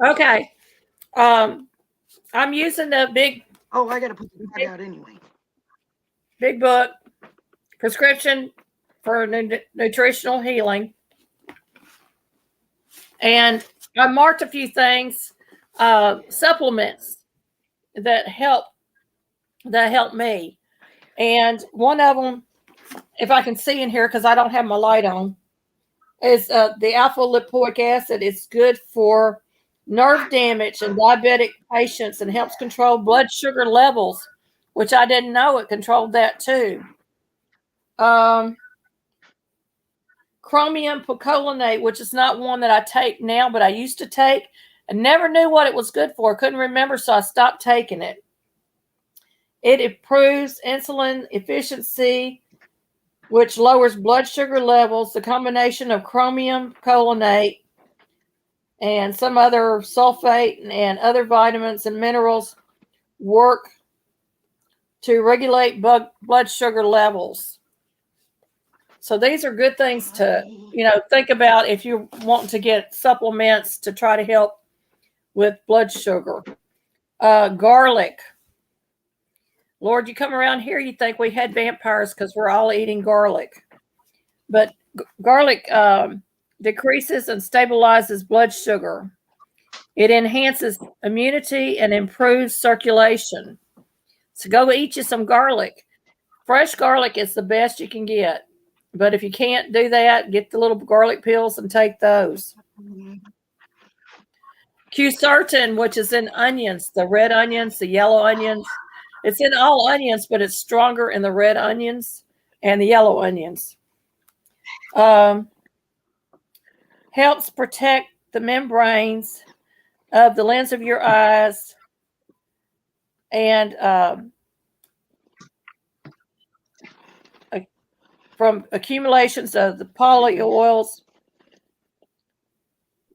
Okay. I'm using the big... Oh, I got to put the bag out anyway. Big book, Prescription for Nutritional Healing. And I marked a few things, supplements that help me. And one of them, if I can see in here because I don't have my light on, is the alpha lipoic acid. It's good for nerve damage in diabetic patients and helps control blood sugar levels, which I didn't know it controlled that too. Chromium picolinate, which is not one that I take now, but I used to take. I never knew what it was good for. Couldn't remember, so I stopped taking it. It improves insulin efficiency, which lowers blood sugar levels. The combination of chromium picolinate and some other sulfate and other vitamins and minerals work to regulate blood sugar levels. So these are good things to, think about if you want to get supplements to try to help with blood sugar. Garlic. Lord, you come around here, you think we had vampires because we're all eating garlic. But garlic decreases and stabilizes blood sugar. It enhances immunity and improves circulation. So go eat you some garlic. Fresh garlic is the best you can get. But if you can't do that, get the little garlic pills and take those. Q-certin, which is in onions, the red onions, the yellow onions. It's in all onions, but it's stronger in the red onions and the yellow onions. Helps protect the membranes of the lens of your eyes and from accumulations of the polyols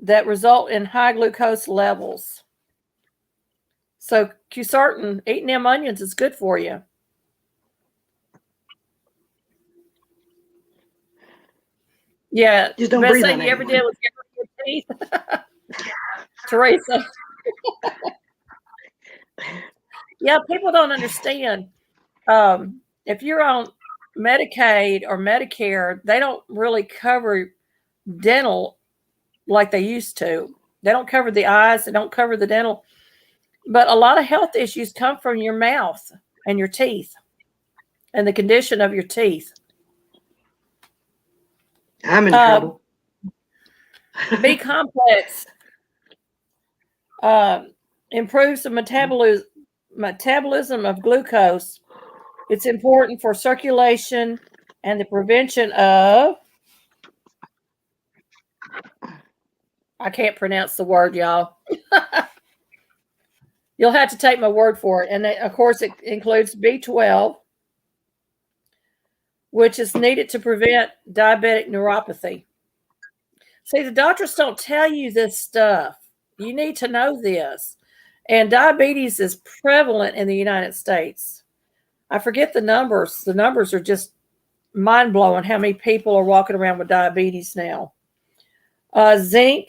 that result in high glucose levels. So Q-certin, eating them onions is good for you. Yeah. Just don't best breathe thing on you ever anyone. did was get your teeth. Teresa. Yeah, people don't understand. If you're on Medicaid or Medicare, they don't really cover dental like they used to. They don't cover the eyes. They don't cover the dental. But a lot of health issues come from your mouth and your teeth and the condition of your teeth. I'm in trouble. B complex improves the metabolism of glucose. It's important for circulation and the prevention of, I can't pronounce the word, y'all. You'll have to take my word for it. And of course, it includes B12, which is needed to prevent diabetic neuropathy. See, the doctors don't tell you this stuff. You need to know this. And diabetes is prevalent in the United States. I forget the numbers. The numbers are just mind-blowing how many people are walking around with diabetes now. Zinc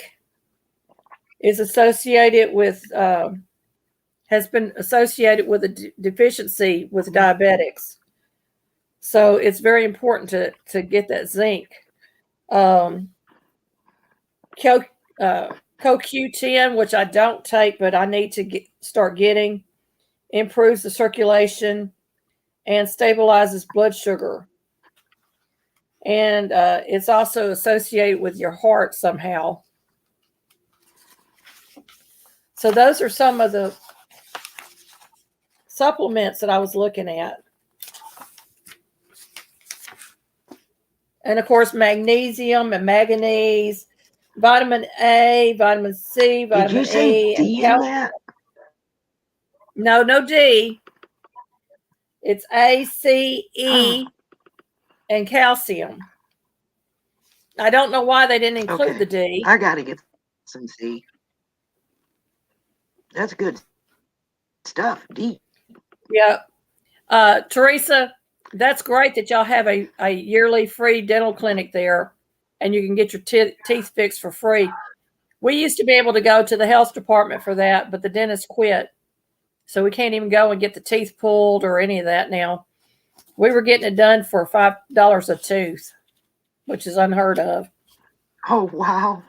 is associated with, has been associated with a deficiency with diabetics. So it's very important to get that zinc. CoQ10, which I don't take, but I need to start getting, improves the circulation and stabilizes blood sugar. And it's also associated with your heart somehow. So those are some of the supplements that I was looking at. And of course, magnesium and manganese, vitamin A, vitamin C, vitamin E. Did you say D in that? No D. It's A, C, E, and calcium. I don't know why they didn't include the D. I got to get some C. That's good stuff. D. Yeah. Teresa, that's great that y'all have a yearly free dental clinic there and you can get your teeth fixed for free. We used to be able to go to the health department for that, but the dentist quit. So we can't even go and get the teeth pulled or any of that now. We were getting it done for $5 a tooth, which is unheard of. Oh, wow.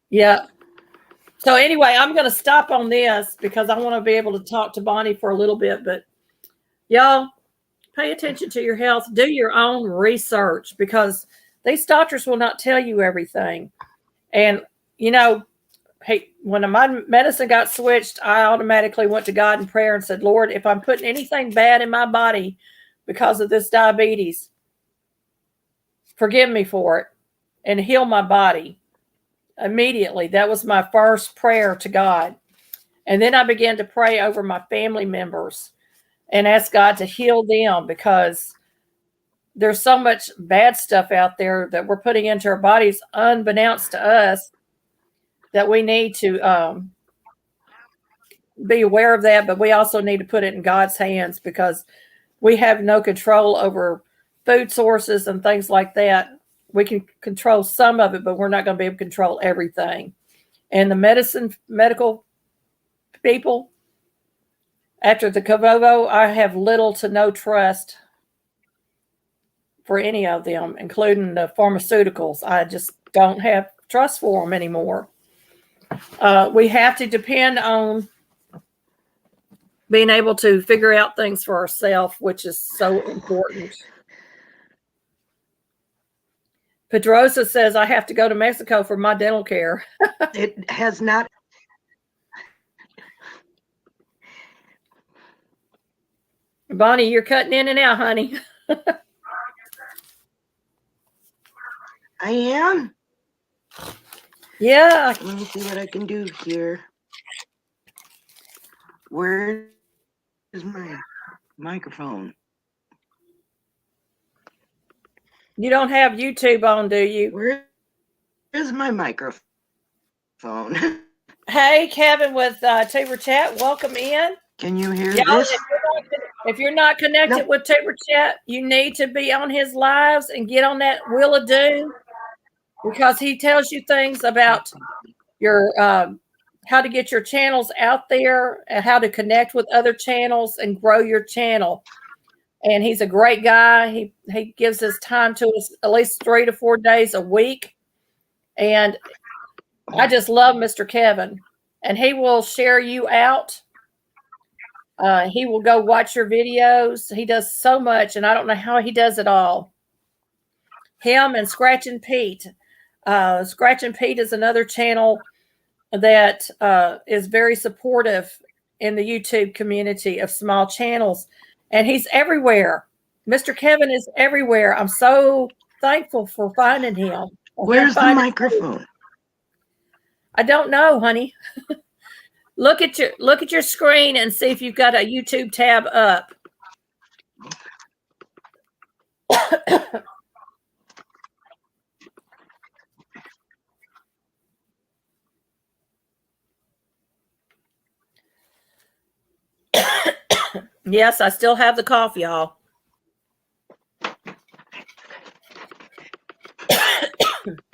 Yeah. So anyway, I'm going to stop on this because I want to be able to talk to Bonnie for a little bit. But y'all, pay attention to your health. Do your own research because these doctors will not tell you everything. And, you know, hey, when my medicine got switched, I automatically went to God in prayer and said, Lord, if I'm putting anything bad in my body because of this diabetes, forgive me for it and heal my body. Immediately, that was my first prayer to God. And then I began to pray over my family members and ask God to heal them because there's so much bad stuff out there that we're putting into our bodies unbeknownst to us that we need to be aware of that, but we also need to put it in God's hands because we have no control over food sources and things like that. We can control some of it, but we're not going to be able to control everything. And the medical people, after the Cobalt, I have little to no trust for any of them, including the pharmaceuticals. I just don't have trust for them anymore. We have to depend on being able to figure out things for ourselves, which is so important. Pedrosa says, I have to go to Mexico for my dental care. It has not. Bonnie, you're cutting in and out, honey. I am? Yeah. Let me see what I can do here. Where is my microphone? You don't have YouTube on, do you? Where is my microphone? Hey, Kevin with Tabor Chat, welcome in. Can you hear this? If you're not connected with Tabor Chat, you need to be on his lives and get on that Wheel of Doom because he tells you things about your how to get your channels out there and how to connect with other channels and grow your channel. and he's a great guy. He gives his time to us at least 3 to 4 days a week. And I just love Mr. Kevin. And he will share you out. He will go watch your videos. He does so much, and I don't know how he does it all. Him and Scratch and Pete. Scratch and Pete is another channel that is very supportive in the YouTube community of small channels. And he's everywhere. Mr. Kevin is everywhere. I'm so thankful for finding him. Where's the microphone? I don't know, honey. Look at your screen and see if you've got a YouTube tab up. Yes, I still have the cough, y'all.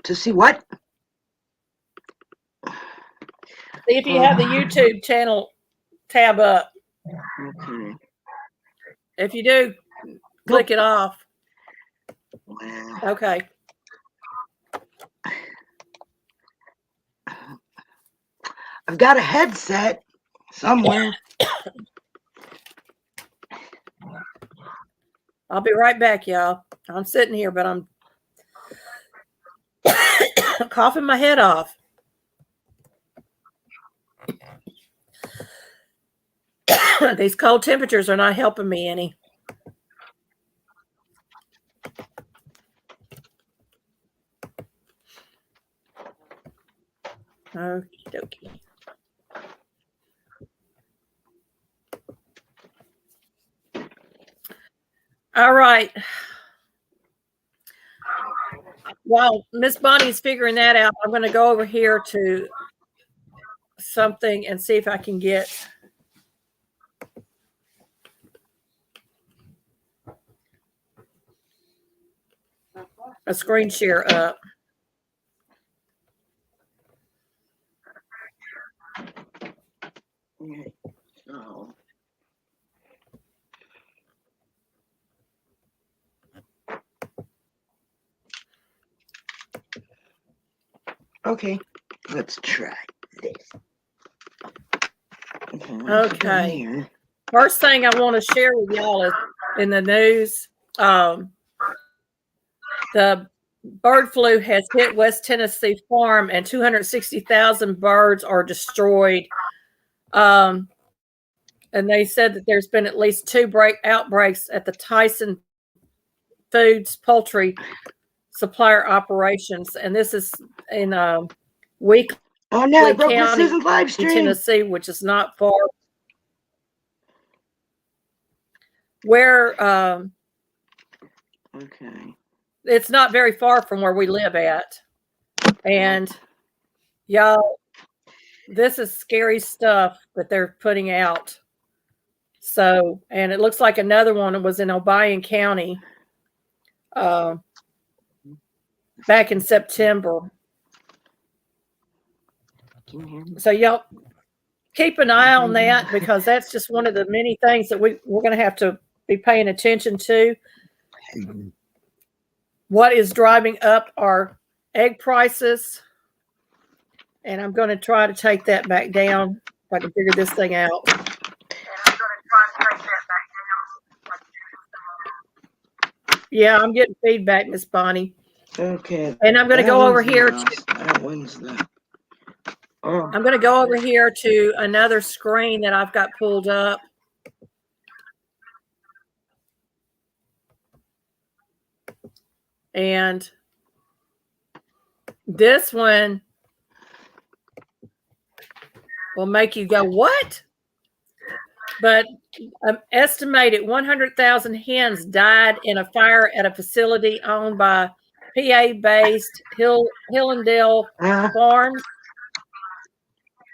To see what? See if you have the YouTube channel tab up. Okay. If you do, click it off. Wow. Okay. I've got a headset somewhere. I'll be right back, y'all. I'm sitting here, but I'm coughing my head off. These cold temperatures are not helping me any. Okie dokie. All right. While Miss Bonnie's figuring that out, I'm going to go over here to something and see if I can get a screen share up. Okay. So. Okay, let's try this. Okay. First thing I want to share with y'all is in the news. The bird flu has hit West Tennessee farm, and 260,000 birds are destroyed. And they said that there's been at least 2 outbreaks at the Tyson Foods poultry supplier operations, and this is in Weekly County, Tennessee, which is not far where. Okay. It's not very far from where we live at, and y'all, this is scary stuff that they're putting out. So, and it looks like another one was in Obion County back in September. So y'all keep an eye on that, because that's just one of the many things that we're going to have to be paying attention to. What is driving up our egg prices? And I'm going to try to take that back down if I can figure this thing out. Yeah, I'm getting feedback, Miss Bonnie. Okay. And I'm going to go over here. I'm going to go over here to another screen that I've got pulled up. And this one will make you go, what? But estimated 100,000 hens died in a fire at a facility owned by PA-based Hillendale Farms.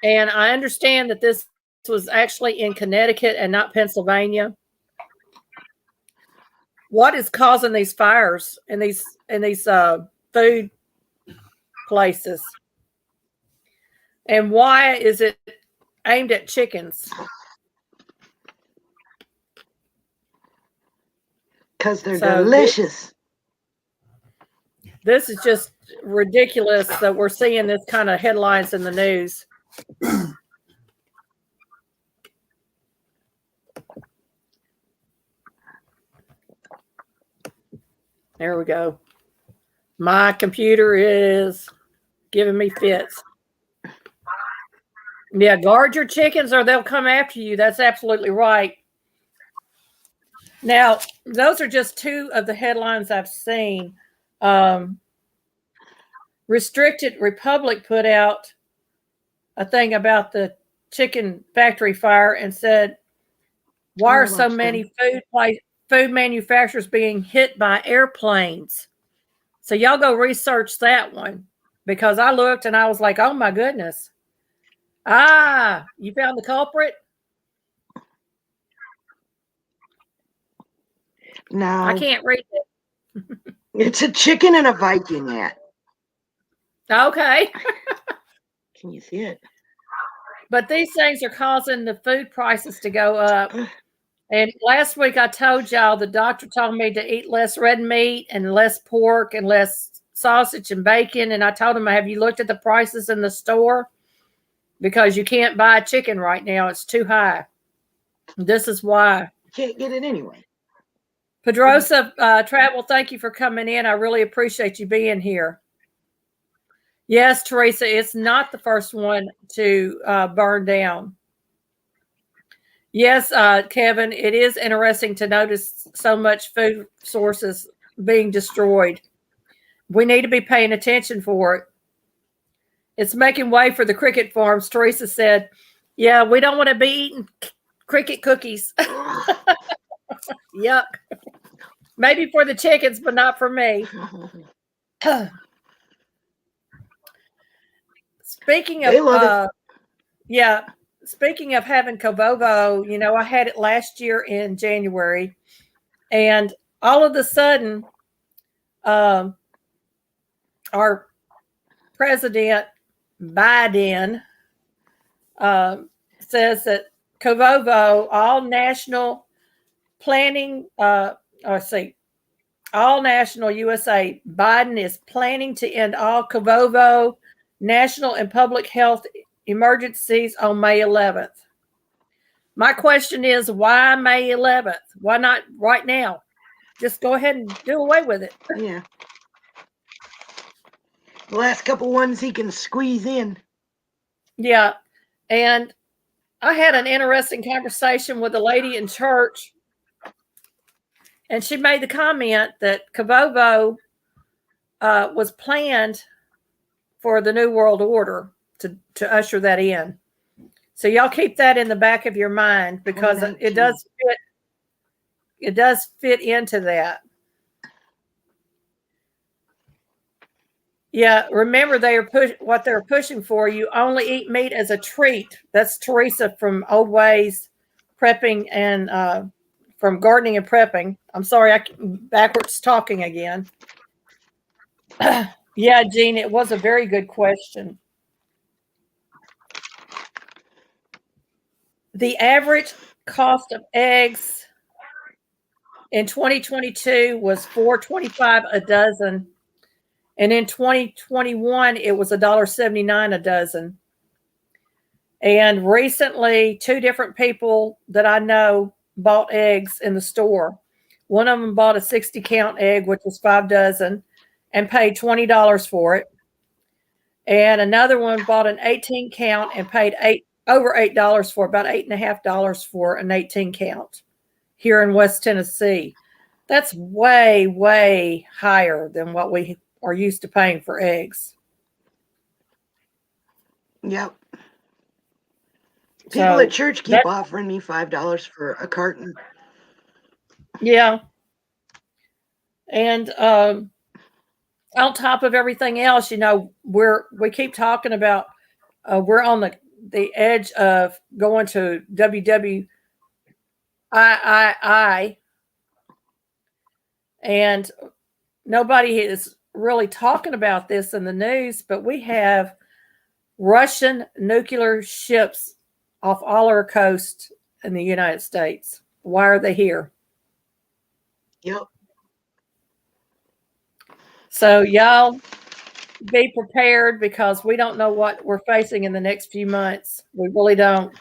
And I understand that this was actually in Connecticut and not Pennsylvania. What is causing these fires in these food places? And why is it aimed at chickens? Because they're delicious. This is just ridiculous that we're seeing this kind of headlines in the news. There we go. My computer is giving me fits. Yeah, guard your chickens or they'll come after you. That's absolutely right. Now, those are just two of the headlines I've seen. Restricted Republic put out a thing about the chicken factory fire and said, why are so many food manufacturers being hit by airplanes? So y'all go research that one, because I looked and I was like, oh my goodness. You found the culprit? No. I can't read it. It's a chicken and a Viking hat. Okay. Can you see it? But these things are causing the food prices to go up. And last week I told y'all the doctor told me to eat less red meat and less pork and less sausage and bacon. And I told him, have you looked at the prices in the store? Because you can't buy chicken right now. It's too high. This is why. You can't get it anyway. Pedrosa Travel, thank you for coming in. I really appreciate you being here. Yes, Teresa, it's not the first one to burn down. Yes, Kevin, it is interesting to notice so much food sources being destroyed. We need to be paying attention for it. It's making way for the cricket farms. Teresa said, yeah, we don't want to be eating cricket cookies. Yuck. Maybe for the chickens, but not for me. Speaking of, speaking of having Covovo, I had it last year in January, and all of a sudden, our president Biden says that Covovo, all national planning, all national USA, Biden is planning to end all Covovo national and public health emergencies on May 11th. My question is, why May 11th? Why not right now? Just go ahead and do away with it. Yeah. The last couple ones he can squeeze in. Yeah. And I had an interesting conversation with a lady in church, and she made the comment that Covovo was planned for the New World Order to usher that in. So y'all keep that in the back of your mind, because it does fit into that. Yeah, remember what they're pushing for. You only eat meat as a treat. That's Teresa from Old Ways Prepping and from Gardening and Prepping. I'm sorry, I'm backwards talking again. Yeah, Jean, it was a very good question. The average cost of eggs in 2022 was $4.25 a dozen. And in 2021, it was $1.79 a dozen. And recently, two different people that I know bought eggs in the store. One of them bought a 60-count egg, which was 5 dozen, and paid $20 for it. And another one bought an 18-count and paid over $8 for, about $8.50 for an 18-count here in West Tennessee. That's way, way higher than what we are used to paying for eggs. Yep. People at church keep offering me $5 for a carton. Yeah. And on top of everything else, we keep talking about we're on the edge of going to WWII, and nobody is really talking about this in the news, but we have Russian nuclear ships off all our coast in the United States. Why are they here? Yep. So y'all be prepared because we don't know what we're facing in the next few months. We really don't.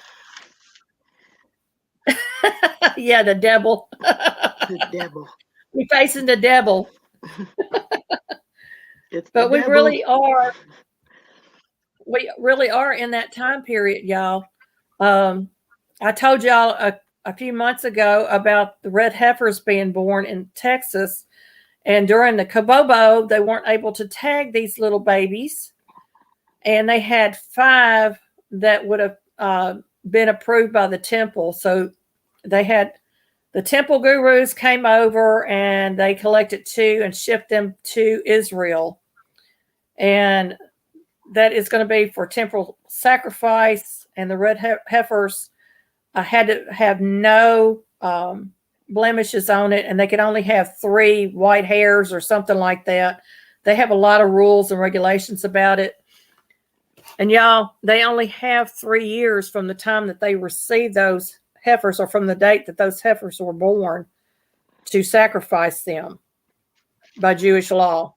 Yeah, the devil. The devil. We're facing the devil. But we devil. really are. We really are in that time period, y'all. I told y'all a few months ago about the red heifers being born in Texas. And during the Cobalt, they weren't able to tag these little babies. And they had 5 that would have been approved by the temple. So they had the temple gurus came over and they collected 2 and shipped them to Israel. And that is going to be for temporal sacrifice. And the red heifers had to have no blemishes on it, and they could only have 3 white hairs or something like that. They have a lot of rules and regulations about it. And y'all, they only have 3 years from the time that they receive those heifers or from the date that those heifers were born to sacrifice them by Jewish law.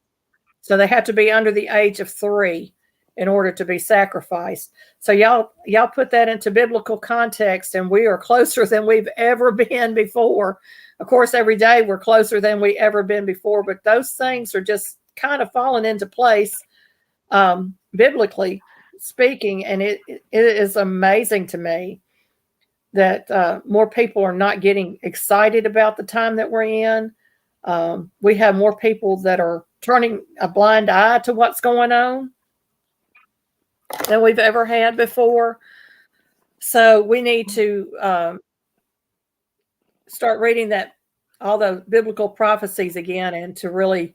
So they have to be under the age of 3 in order to be sacrificed. So y'all put that into biblical context, and we are closer than we've ever been before. Of course, every day we're closer than we ever been before, but those things are just kind of falling into place, biblically speaking. And it is amazing to me that more people are not getting excited about the time that we're in. We have more people that are turning a blind eye to what's going on than we've ever had before. So we need to start reading all the biblical prophecies again, and to really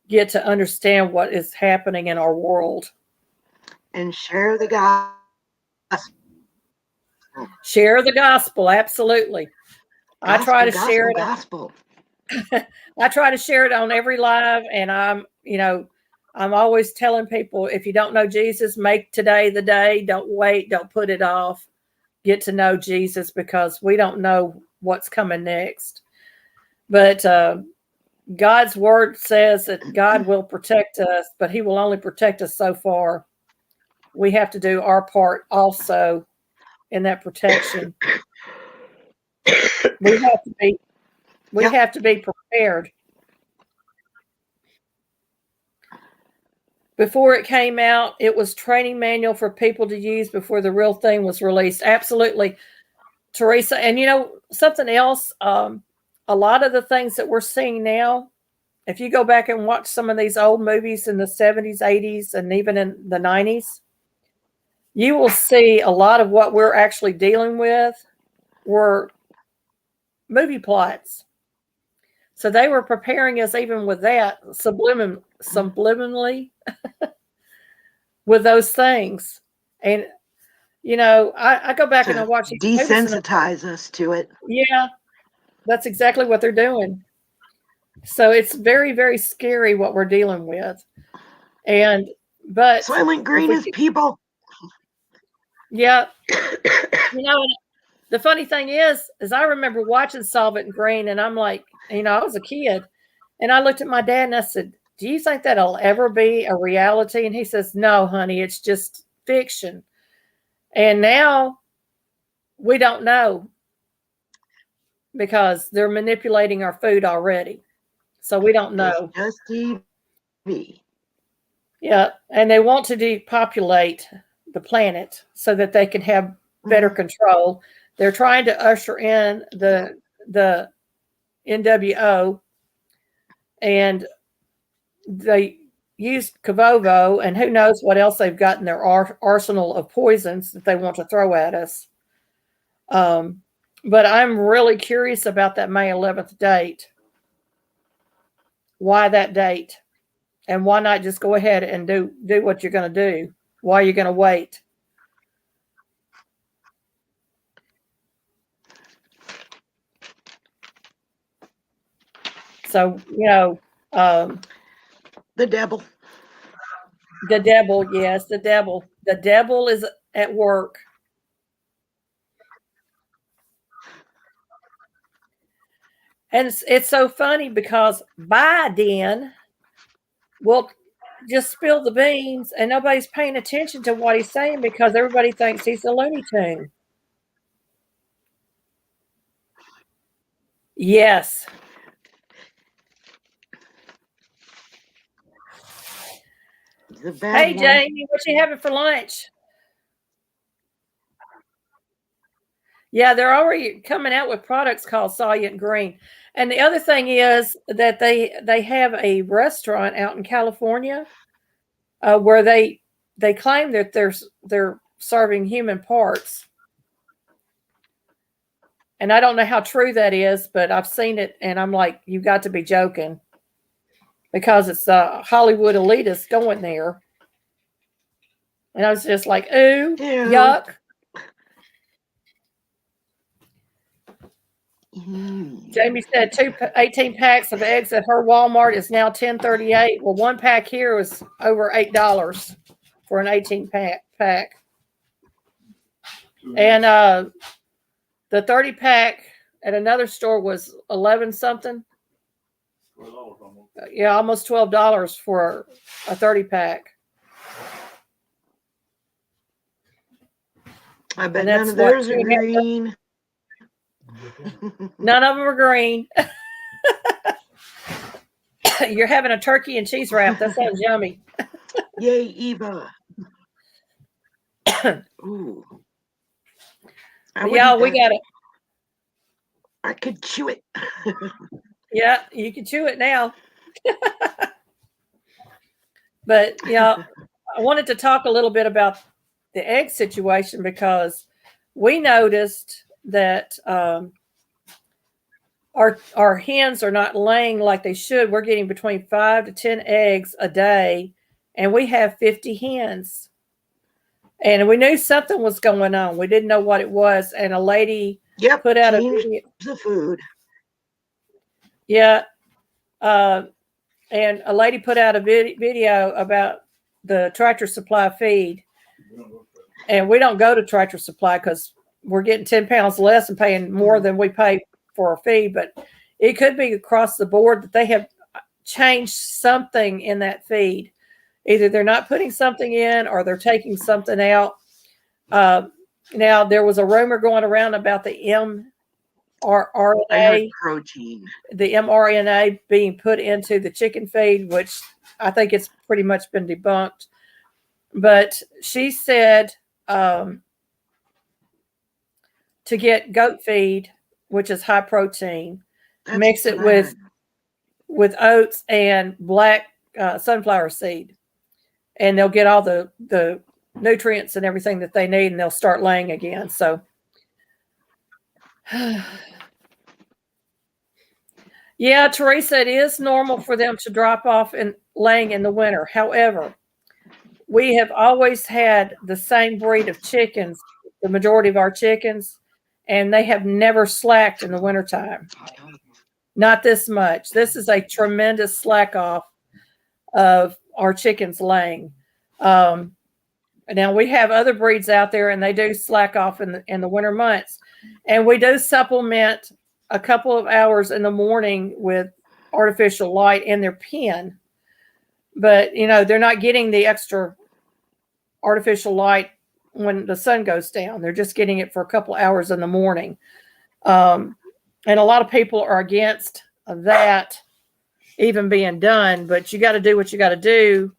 get to understand what is happening in our world. And share the gospel. Share the gospel, absolutely. I try to share it. Gospel. I try to share it on every live, and I'm always telling people, if you don't know Jesus, make today the day. Don't wait. Don't put it off. Get to know Jesus, because we don't know what's coming next. But God's word says that God will protect us, but he will only protect us so far. We have to do our part also in that protection. We have to be prepared. Before it came out, it was training manual for people to use before the real thing was released. Absolutely, Teresa. And something else, a lot of the things that we're seeing now, if you go back and watch some of these old movies in the 70s, 80s, and even in the 90s, you will see a lot of what we're actually dealing with were movie plots. So they were preparing us even with that subliminally with those things. And, I go back and I watch these desensitize us to it. Yeah, that's exactly what they're doing. So it's very, very scary what we're dealing with. But Soylent Green is people. Yeah. The funny thing is I remember watching Soylent Green, and I'm like, I was a kid, and I looked at my dad and I said, do you think that'll ever be a reality? And he says, no, honey, it's just fiction. And now we don't know, because they're manipulating our food already. So we don't know. It's just TV. Yeah. And they want to depopulate the planet so that they can have better control. They're trying to usher in the NWO, and they used Cavovo, and who knows what else they've got in their arsenal of poisons that they want to throw at us. But I'm really curious about that May 11th date. Why that date? And why not just go ahead and do what you're going to do? Why are you going to wait? So, the devil. The devil, yes, the devil. The devil is at work. And it's so funny because Biden will just spill the beans and nobody's paying attention to what he's saying because everybody thinks he's a Looney Tune. Yes. Hey, Jamie, what you having for lunch? Yeah, they're already coming out with products called Solient Green. And the other thing is that they have a restaurant out in California where they claim that they're serving human parts. And I don't know how true that is, but I've seen it, and I'm like, you've got to be joking, because it's Hollywood elitists going there. And I was just like, ooh, yuck. Jamie said 18 packs of eggs at her Walmart is now $10.38. Well, one pack here was over $8 for an 18 pack. And the 30 pack at another store was 11 something. Yeah, almost $12 for a 30 pack. I bet none of theirs are green. None of them are green. You're having a turkey and cheese wrap. That sounds yummy. Yay, Eva. Ooh. Yeah, we got it. I could chew it. Yeah, you can chew it now. But yeah, I wanted to talk a little bit about the egg situation because we noticed that our hens are not laying like they should. We're getting between 5 to 10 eggs a day, and we have 50 hens. And we knew something was going on. We didn't know what it was. And a lady put out a video. The food. Yeah. And a lady put out a video about the Tractor Supply feed. And we don't go to Tractor Supply because we're getting 10 pounds less and paying more than we pay for our feed. But it could be across the board that they have changed something in that feed. Either they're not putting something in or they're taking something out. Now, there was a rumor going around about the mRNA protein. The mRNA being put into the chicken feed, which I think it's pretty much been debunked. But she said to get goat feed, which is high protein, mix it with oats and black sunflower seed. And they'll get all the nutrients and everything that they need, and they'll start laying again. So, yeah, Teresa, it is normal for them to drop off and laying in the winter. However, we have always had the same breed of chickens, the majority of our chickens, and they have never slacked in the wintertime. Not this much. This is a tremendous slack off of our chickens laying. Now we have other breeds out there, and they do slack off in the winter months, and we do supplement a couple of hours in the morning with artificial light in their pen. But they're not getting the extra artificial light when the sun goes down. They're just getting it for a couple hours in the morning. And a lot of people are against that even being done, but you got to do what you got to do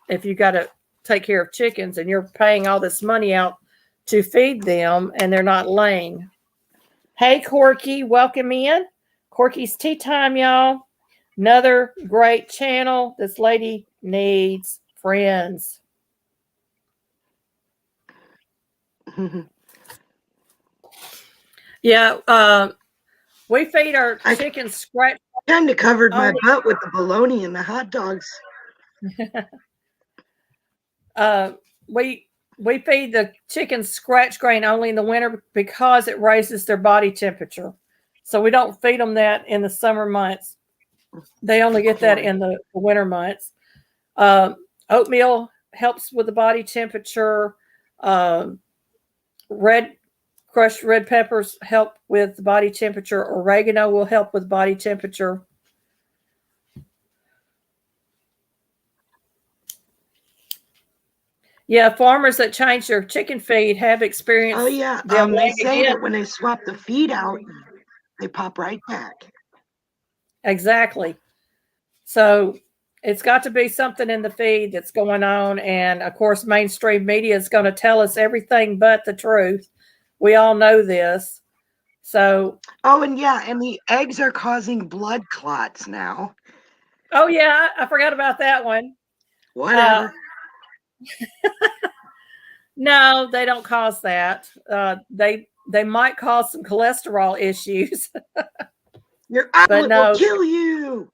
if you got to take care of chickens and you're paying all this money out to feed them and they're not laying. Hey, Corky, welcome in. Corky's Tea Time, y'all. Another great channel. This lady needs friends. Yeah, we feed our chickens scratch. I kind of covered my butt with the bologna and the hot dogs. We feed the chickens scratch grain only in the winter because it raises their body temperature. So we don't feed them that in the summer months. They only get that in the winter months. Oatmeal helps with the body temperature. Red crushed red peppers help with body temperature. Oregano will help with body temperature. Yeah, farmers that change their chicken feed have experienced. Oh yeah, they say that when they swap the feed out, they pop right back. Exactly. So it's got to be something in the feed that's going on. And of course, mainstream media is going to tell us everything but the truth. We all know this. So. Oh, and yeah, and the eggs are causing blood clots now. Oh yeah, I forgot about that one. Whatever. No, they don't cause that. They might cause some cholesterol issues. Your omelet will kill you.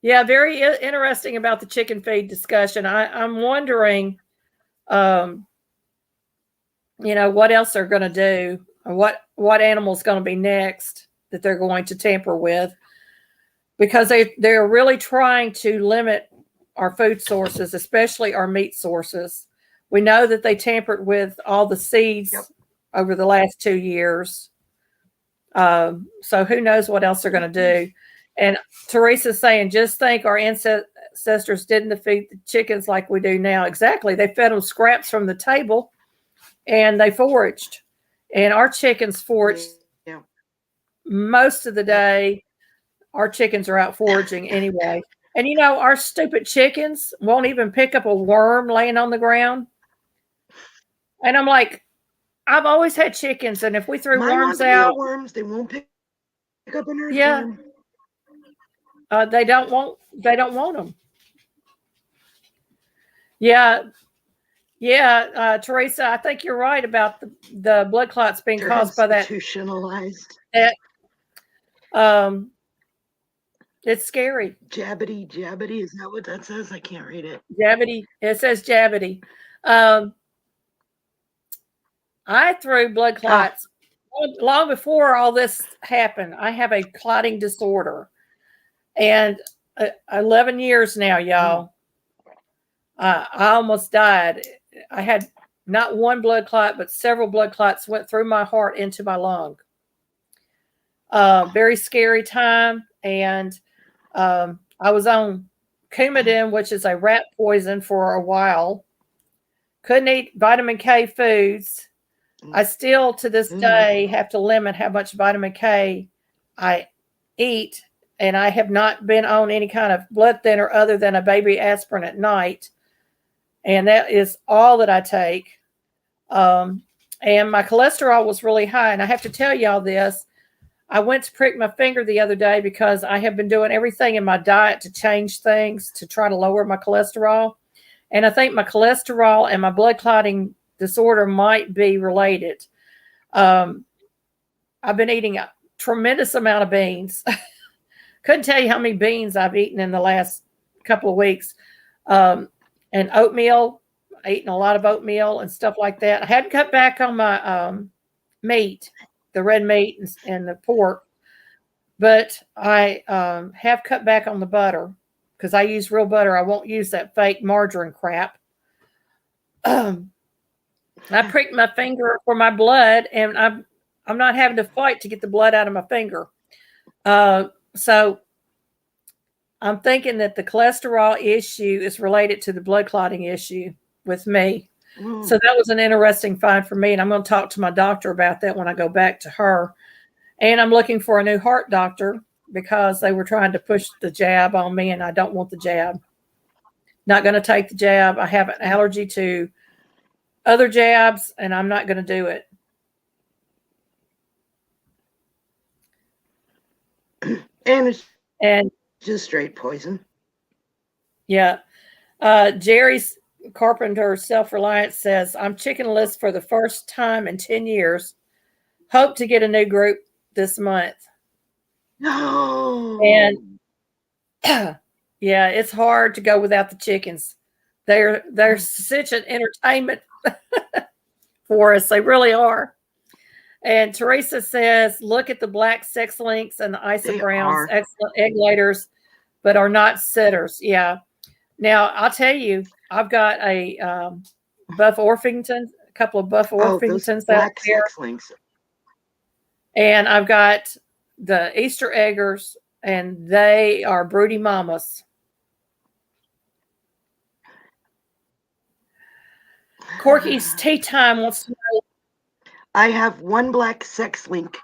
Yeah, very interesting about the chicken feed discussion. I'm wondering, what else they're going to do, or what animal's going to be next that they're going to tamper with, because they're really trying to limit our food sources, especially our meat sources. We know that they tampered with all the seeds over the last 2 years. So who knows what else they're going to do. And Teresa's saying, just think our ancestors didn't feed the chickens like we do now. Exactly. They fed them scraps from the table and they foraged. And our chickens foraged most of the day. Our chickens are out foraging anyway. And our stupid chickens won't even pick up a worm laying on the ground. And I'm like, I've always had chickens, and if we threw worms out, they won't pick up an earthworm. They don't want them. Yeah. Teresa, I think you're right about the blood clots being caused by that. Institutionalized. It's scary. Jabbity, is that what that says? I can't read it. Jabbity. It says jabbity. I threw blood clots long before all this happened. I have a clotting disorder, and 11 years now, y'all. I almost died. I had not one blood clot, but several blood clots went through my heart into my lung. Very scary time. And I was on Coumadin, which is a rat poison, for a while. Couldn't eat vitamin K foods. I still, to this day, have to limit how much vitamin K I eat. And I have not been on any kind of blood thinner other than a baby aspirin at night. And that is all that I take. And my cholesterol was really high. And I have to tell y'all this. I went to prick my finger the other day because I have been doing everything in my diet to change things to try to lower my cholesterol. And I think my cholesterol and my blood clotting disorder might be related. I've been eating a tremendous amount of beans. Couldn't tell you how many beans I've eaten in the last couple of weeks. And oatmeal, eating a lot of oatmeal and stuff like that. I hadn't cut back on my meat, the red meat and the pork, but I have cut back on the butter because I use real butter. I won't use that fake margarine crap. I pricked my finger for my blood, and I'm not having to fight to get the blood out of my finger. So I'm thinking that the cholesterol issue is related to the blood clotting issue with me. So that was an interesting find for me. And I'm going to talk to my doctor about that when I go back to her. And I'm looking for a new heart doctor because they were trying to push the jab on me, and I don't want the jab. Not going to take the jab. I have an allergy to other jabs, and I'm not going to do it. And it's just straight poison. Yeah. Jerry's Carpenter Self-Reliance says, I'm chickenless for the first time in 10 years. Hope to get a new group this month. No. And yeah, it's hard to go without the chickens. They're such an entertainment for us. They really are. And Teresa says, look at the black sex links and the isobrowns, excellent egg layers, but are not sitters. Yeah. Now, I'll tell you, I've got a Buff Orpingtons, a couple of Buff Orpingtons out there. Sex links. And I've got the Easter eggers, and they are broody mamas. Corky's Tea Time wants to know. I have one black sex link.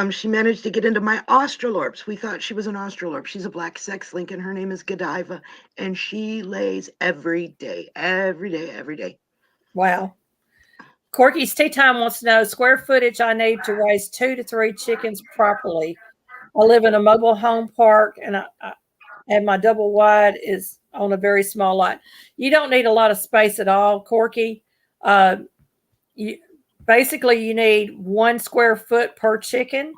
She managed to get into my Australorps. We thought she was an Australorp. She's a black sex link, and her name is Godiva, and she lays every day. Wow. Corky's Tea Time wants to know square footage I need to raise 2 to 3 chickens properly. I live in a mobile home park, and my double wide is on a very small lot. You don't need a lot of space at all, Corky. You need 1 square foot per chicken.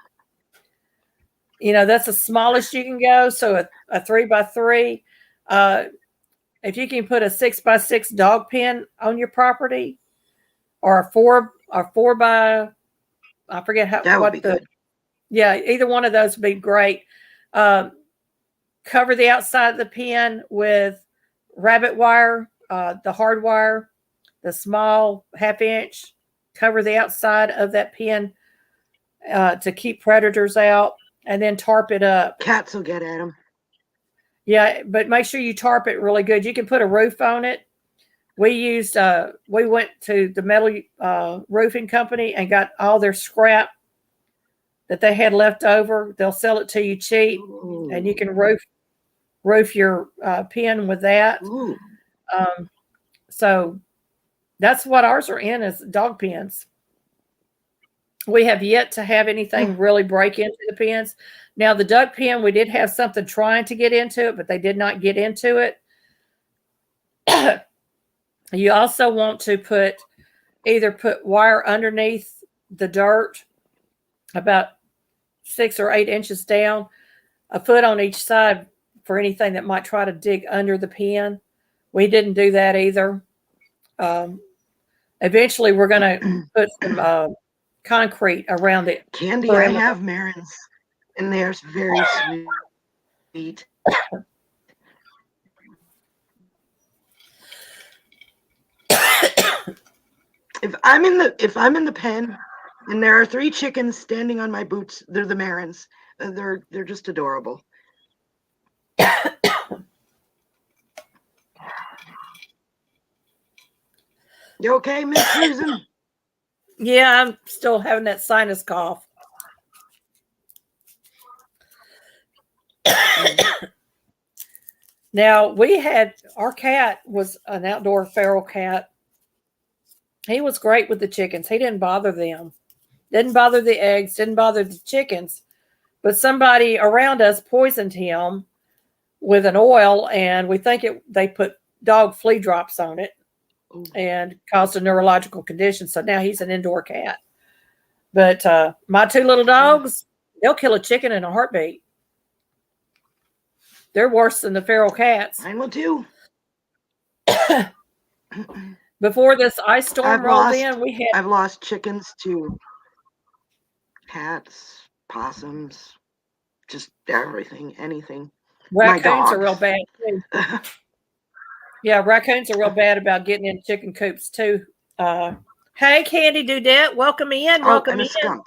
That's the smallest you can go. So a 3x3. If you can put a 6x6 dog pen on your property, or a 4 by, I forget how. That would be good. Yeah, either one of those would be great. Cover the outside of the pen with rabbit wire, the hard wire, the small 1/2 inch. Cover the outside of that pen to keep predators out, and then tarp it up. Cats will get at them. Yeah, but make sure you tarp it really good. You can put a roof on it. We went to the metal roofing company and got all their scrap that they had left over. They'll sell it to you cheap. Ooh. And you can roof your pen with that. So that's what ours are in, is dog pens. We have yet to have anything really break into the pens. Now, the duck pen, we did have something trying to get into it, but they did not get into it. You also want to either put wire underneath the dirt about 6 or 8 inches down, a foot on each side for anything that might try to dig under the pen. We didn't do that either. Eventually, we're going to put some concrete around it. Candy, I have Marins, and they're very sweet. If I'm in the pen and there are 3 chickens standing on my boots, they're the Marins. They're just adorable. You okay, Miss Susan? Yeah, I'm still having that sinus cough. Now, our cat was an outdoor feral cat. He was great with the chickens. He didn't bother them. Didn't bother the eggs, didn't bother the chickens. But somebody around us poisoned him with an oil, and we think they put dog flea drops on it and caused a neurological condition. So now he's an indoor cat. But my 2 little dogs, they'll kill a chicken in a heartbeat. They're worse than the feral cats. I will too. Before this ice storm rolled in, I've lost chickens to cats, possums, just everything, anything. Raccoons are real bad too. Yeah, raccoons are real bad about getting in chicken coops too. Hey, Candy Dudette, welcome in. Welcome in. Skunk.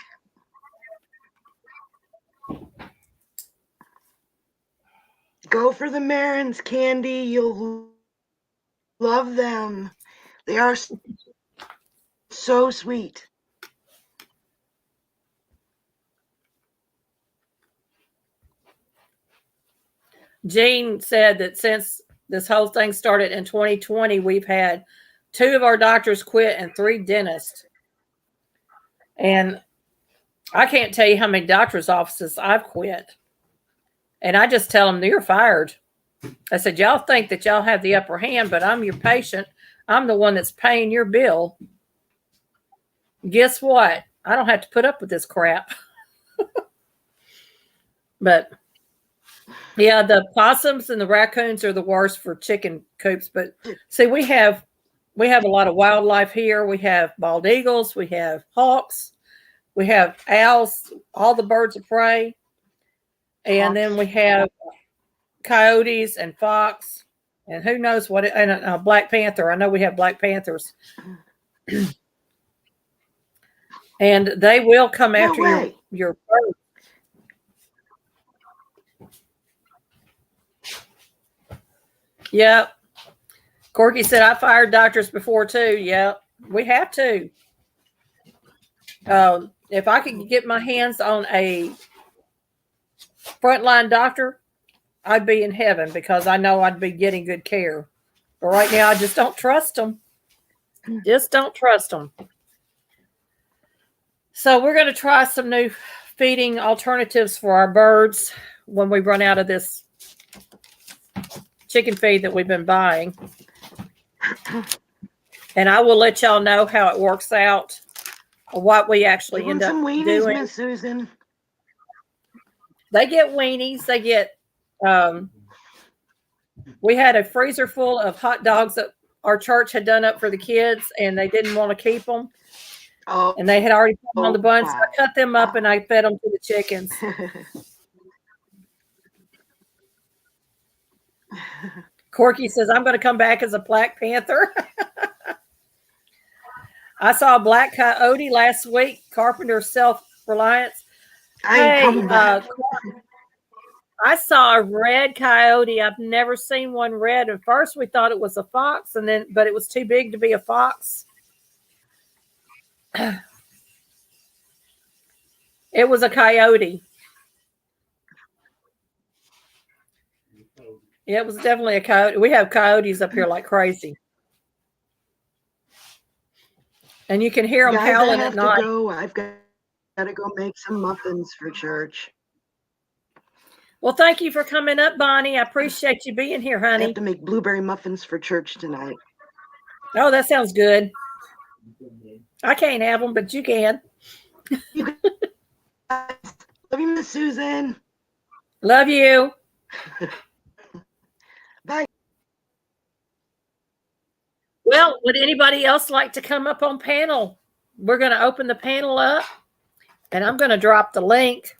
Go for the Marins, Candy. You'll love them. They are so sweet. Jean said that since this whole thing started in 2020, we've had 2 of our doctors quit and 3 dentists. And I can't tell you how many doctor's offices I've quit. And I just tell them, you're fired. I said, y'all think that y'all have the upper hand, but I'm your patient. I'm the one that's paying your bill. Guess what? I don't have to put up with this crap. But yeah, the possums and the raccoons are the worst for chicken coops. But see, we have a lot of wildlife here. We have bald eagles. We have hawks. We have owls, all the birds of prey. And then we have coyotes and fox. And who knows what? And a Black Panther. I know we have Black Panthers. And they will come after your bird. Yep. Corky said, I fired doctors before too. Yep. We have to. If I could get my hands on a frontline doctor, I'd be in heaven because I know I'd be getting good care. But right now, I just don't trust them. Just don't trust them. So we're going to try some new feeding alternatives for our birds when we run out of this chicken feed that we've been buying. And I will let y'all know how it works out, what we actually end up doing. Miss Susan. They get weenies. They get, we had a freezer full of hot dogs that our church had done up for the kids, and they didn't want to keep them. Oh, and they had already put them on the buns. Wow. So I cut them up and I fed them to the chickens. Corky says, I'm going to come back as a Black Panther. I saw a black coyote last week, Carpenter Self-Reliance. I saw a red coyote. I've never seen one red. At first we thought it was a fox, but it was too big to be a fox. It was a coyote. Yeah, it was definitely a coyote. We have coyotes up here like crazy. And you can hear them howling at night. I've got to go make some muffins for church. Well, thank you for coming up, Bonnie. I appreciate you being here, honey. I have to make blueberry muffins for church tonight. Oh, that sounds good. I can't have them, but you can. Love you, Miss Susan. Love you. Bye. Well, would anybody else like to come up on panel? We're going to open the panel up, and I'm going to drop the link.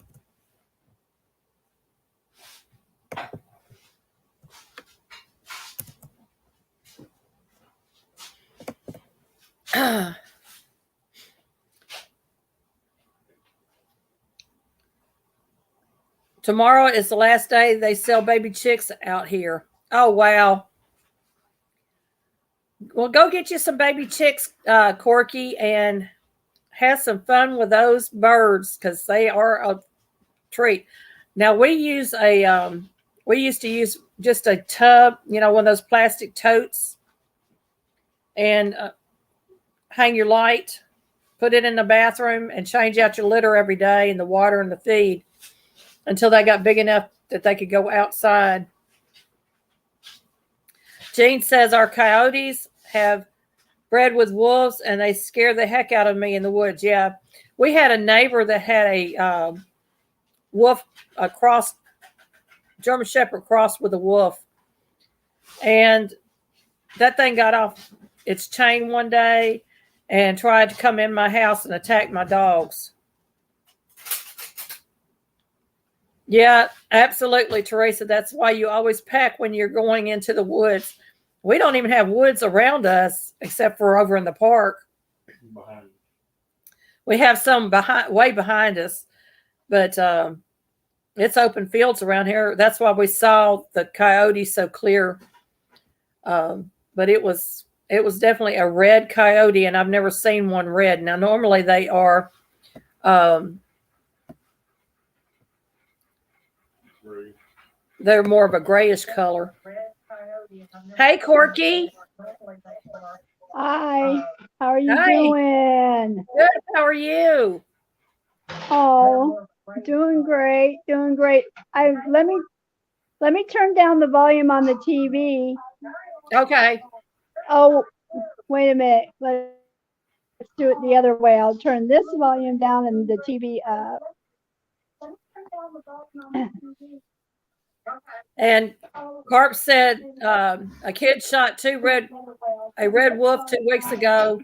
Tomorrow is the last day they sell baby chicks out here. Oh, wow. Well, go get you some baby chicks, Corky, and have some fun with those birds because they are a treat. Now, we used to use just a tub, one of those plastic totes, and hang your light, put it in the bathroom, and change out your litter every day and the water and the feed until they got big enough that they could go outside. Jean says our coyotes have bred with wolves and they scare the heck out of me in the woods. Yeah. We had a neighbor that had a wolf, a cross, German Shepherd crossed with a wolf. And that thing got off its chain one day and tried to come in my house and attack my dogs. Yeah, absolutely, Teresa. That's why you always pack when you're going into the woods. We don't even have woods around us except for over in the park. We have some way behind us, but it's open fields around here. That's why we saw the coyote so clear. But it was definitely a red coyote, and I've never seen one red. Now, normally they are they're more of a grayish color. Hey, Corky. Hi. How are you doing? Good. How are you? Oh, doing great. Doing great. Let me turn down the volume on the TV. Okay. Oh, wait a minute. Let's do it the other way. I'll turn this volume down and the TV up. And Carp said a kid shot a red wolf 2 weeks ago,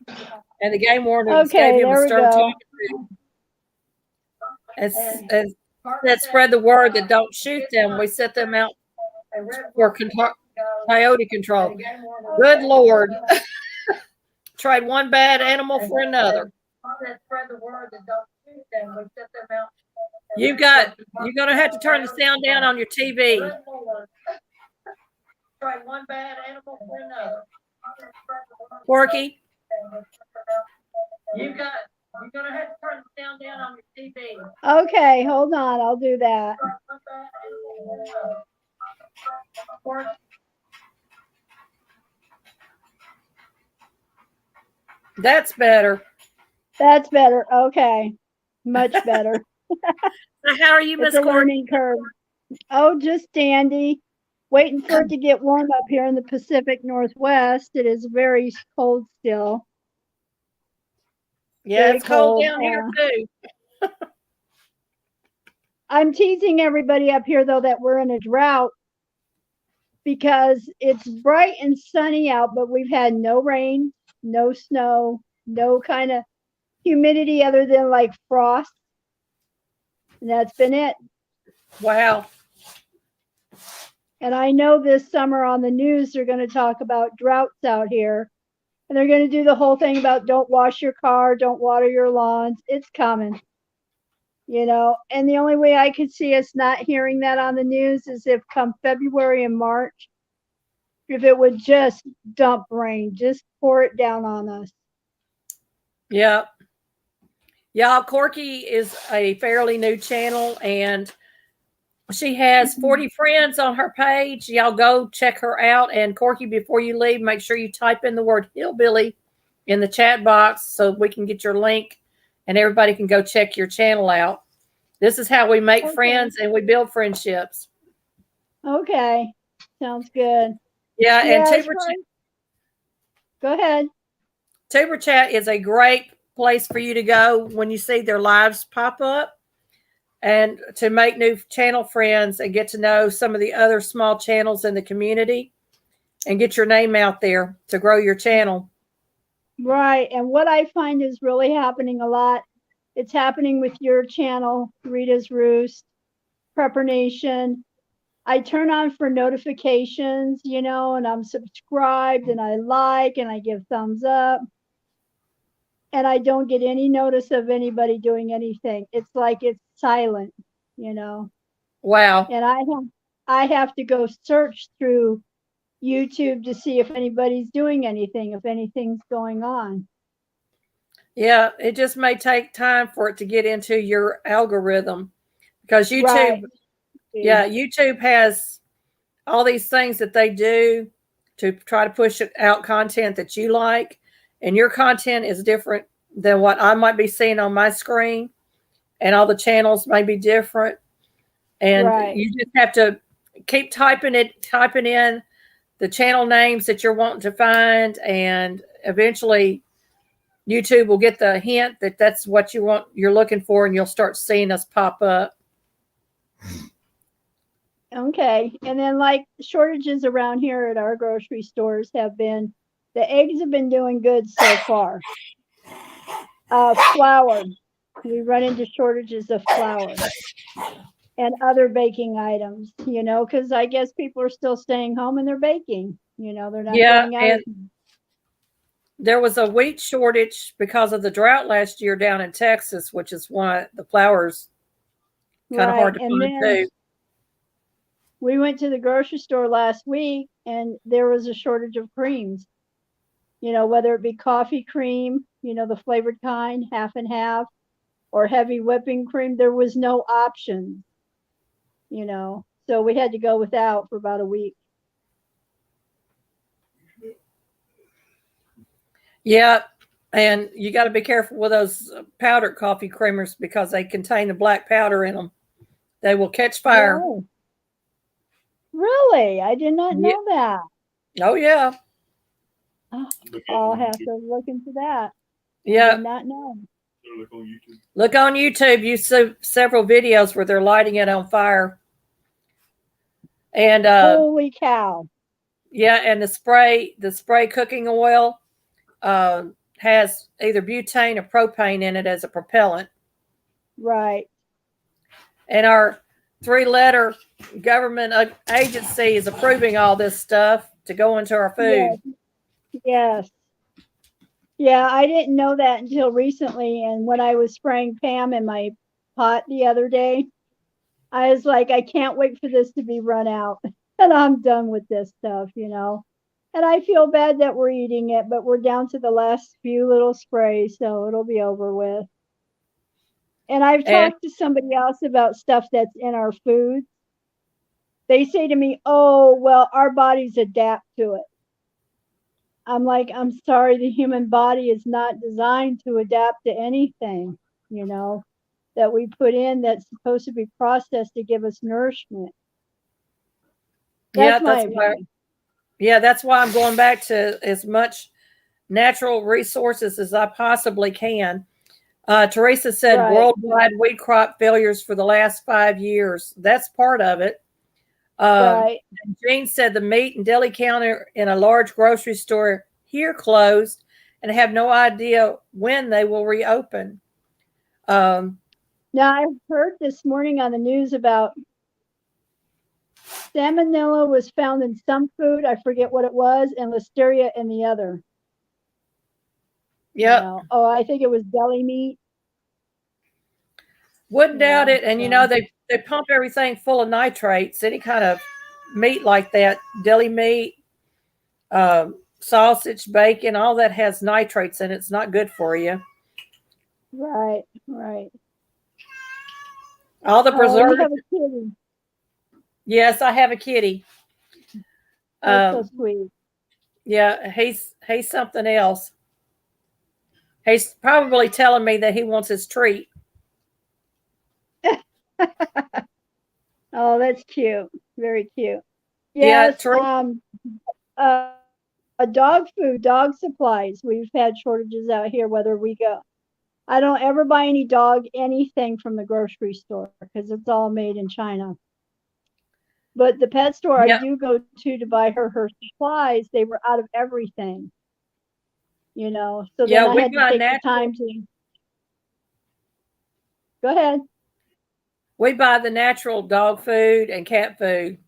and the game warden gave him a stern talking to. And that spread the word that don't shoot them. We set them out for Coyote control. Good Lord. Trade one bad animal for another. You're gonna have to turn the sound down on your TV. Trade one bad animal for another. Corky, you're gonna have to turn the sound down on your TV. Okay, hold on. I'll do that. That's better. That's better. Okay. Much better. So how are you, Miss It's a Corky? learning curve. Oh, just dandy. Waiting for it to get warm up here in the Pacific Northwest. It is very cold still. Yeah, Very it's cold down here too. I'm teasing everybody up here though that we're in a drought because it's bright and sunny out, but we've had no rain, no snow, no kind of humidity other than like frost. And that's been it. Wow. And I know this summer on the news, they're going to talk about droughts out here. And they're going to do the whole thing about don't wash your car, don't water your lawns. It's coming, you know. And the only way I could see us not hearing that on the news is if come February and March, if it would just dump rain, just pour it down on us. Yeah. Y'all, Corky is a fairly new channel and she has 40 friends on her page. Y'all go check her out. And Corky, before you leave, make sure you type in the word Hillbilly in the chat box so we can get your link and everybody can go check your channel out. This is how we make friends and we build friendships. Okay. Sounds good. Yeah, and Tuber Go ahead. Tuber Chat is a great place for you to go when you see their lives pop up and to make new channel friends and get to know some of the other small channels in the community and get your name out there to grow your channel. Right. And what I find is really happening a lot, it's happening with your channel, Rita's Roost, Prepper Nation. I turn on for notifications, you know, and I'm subscribed and I like and I give thumbs up. And I don't get any notice of anybody doing anything. It's like it's silent, you know. Wow. And I have to go search through YouTube to see if anybody's doing anything, if anything's going on. Yeah, it just may take time for it to get into your algorithm because YouTube, Right. Yeah, YouTube has all these things that they do to try to push out content that you like. And your content is different than what I might be seeing on my screen. And all the channels may be different. And you just have to keep typing in the channel names that you're wanting to find. And eventually YouTube will get the hint that that's what you're looking for. And you'll start seeing us pop up. Okay. And then like shortages around here at our grocery stores have been, the eggs have been doing good so far. Flour. We run into shortages of flour and other baking items, you know, because I guess people are still staying home and they're baking, you know, they're not going out. There was a wheat shortage because of the drought last year down in Texas, which is why the flour's kind of hard to find too. We went to the grocery store last week and there was a shortage of creams, you know, whether it be coffee cream, you know, the flavored kind, half and half, or heavy whipping cream. There was no options, you know, so we had to go without for about a week. Yeah, and you got to be careful with those powdered coffee creamers because they contain the black powder in them. They will catch fire. Oh. Really? I did not know that. Oh, yeah. Oh, I'll have to look into that. Yeah. I did not know. Look on YouTube. Look on YouTube. You see several videos where they're lighting it on fire. And holy cow. Yeah, and the spray cooking oil has either butane or propane in it as a propellant. Right. And our 3-letter government agency is approving all this stuff. to go into our food. Yes. Yeah, I didn't know that until recently. And when I was spraying Pam in my pot the other day, I was like, I can't wait for this to be run out. And I'm done with this stuff, you know. And I feel bad that we're eating it, but we're down to the last few little sprays, so it'll be over with. And I've talked to somebody else about stuff that's in our food. They say to me, oh, well, our bodies adapt to it. I'm like, I'm sorry, the human body is not designed to adapt to anything, you know, that we put in that's supposed to be processed to give us nourishment. That's my opinion. Yeah, that's why I'm going back to as much natural resources as I possibly can. Teresa said worldwide wheat crop failures for the last 5 years. That's part of it. Jane said the meat and deli counter in a large grocery store here closed and have no idea when they will reopen. Now, I heard this morning on the news about salmonella was found in some food. I forget what it was, and listeria in the other. Yeah. You know? Oh, I think it was deli meat. Wouldn't doubt it. And, you know, they pump everything full of nitrates, any kind of meat like that, deli meat, sausage, bacon, all that has nitrates in it. It's not good for you. Right, right. All the preservatives. We have a kitty. Yes, I have a kitty. That's so sweet. Yeah, he's something else. He's probably telling me that he wants his treat. Oh, that's cute. Very cute. Yes. Dog food, dog supplies. We've had shortages out here whether we go. I don't ever buy any dog anything from the grocery store because it's all made in China. But the pet store I do go to buy her supplies, they were out of everything. You know, so then I had to take the time to. Go ahead. We buy the natural dog food and cat food,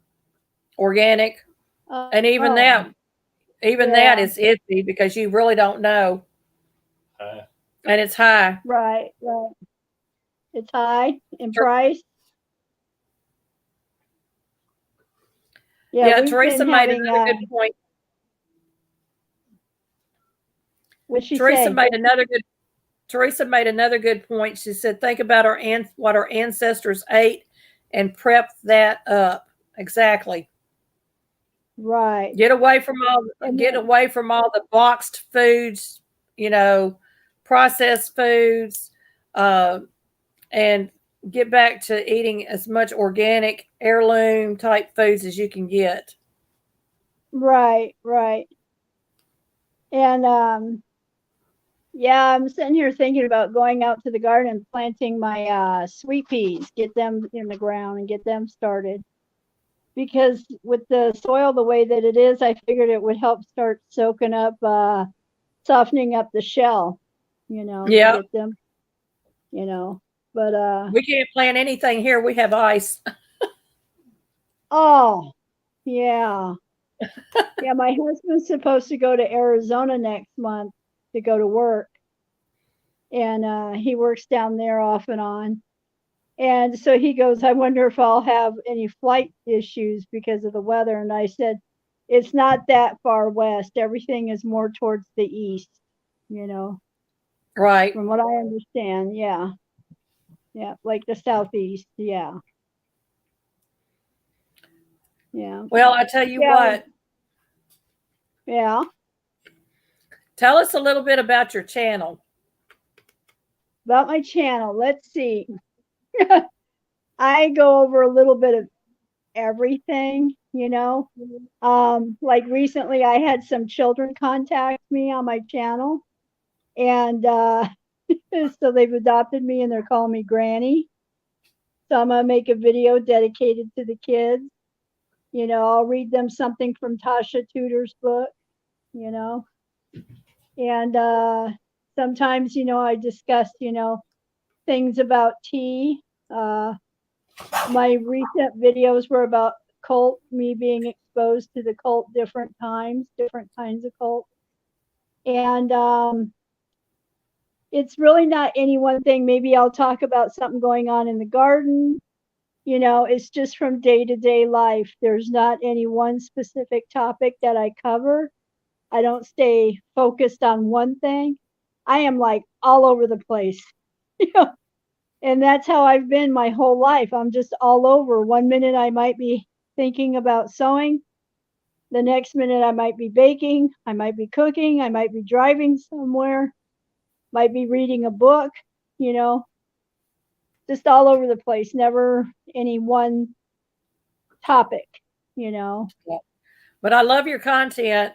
organic, and even that is iffy because you really don't know, and it's high. Right. It's high in price. Yeah, Teresa made another good point. Teresa made another good point. She said, think about what our ancestors ate and prep that up. Exactly. Right. Get away from all the boxed foods, you know, processed foods, and get back to eating as much organic heirloom type foods as you can get. Right. And yeah, I'm sitting here thinking about going out to the garden and planting my sweet peas, get them in the ground and get them started. Because with the soil the way that it is, I figured it would help start soaking up, softening up the shell, you know, yeah. To get them, you know, but we can't plant anything here. We have ice. Oh, yeah. Yeah, my husband's supposed to go to Arizona next month to go to work. And he works down there off and on. And so he goes, I wonder if I'll have any flight issues because of the weather. And I said, it's not that far west. Everything is more towards the east, you know. Right. From what I understand, yeah. Yeah, like the southeast, yeah. Yeah. Well, I tell you what. Yeah. Tell us a little bit about your channel. About my channel, let's see. I go over a little bit of everything, you know. Like recently I had some children contact me on my channel, and so they've adopted me and they're calling me Granny. So I'm gonna make a video dedicated to the kids. You know, I'll read them something from Tasha Tudor's book, you know. And sometimes, you know, I discuss, you know, things about tea. My recent videos were about cult, me being exposed to the cult different times, different kinds of cult. And it's really not any one thing. Maybe I'll talk about something going on in the garden. You know, it's just from day to day life. There's not any one specific topic that I cover. I don't stay focused on one thing. I am like all over the place. You know, and that's how I've been my whole life. I'm just all over. One minute I might be thinking about sewing. The next minute I might be baking. I might be cooking. I might be driving somewhere. Might be reading a book, you know, just all over the place. Never any one topic, you know. Yeah. But I love your content,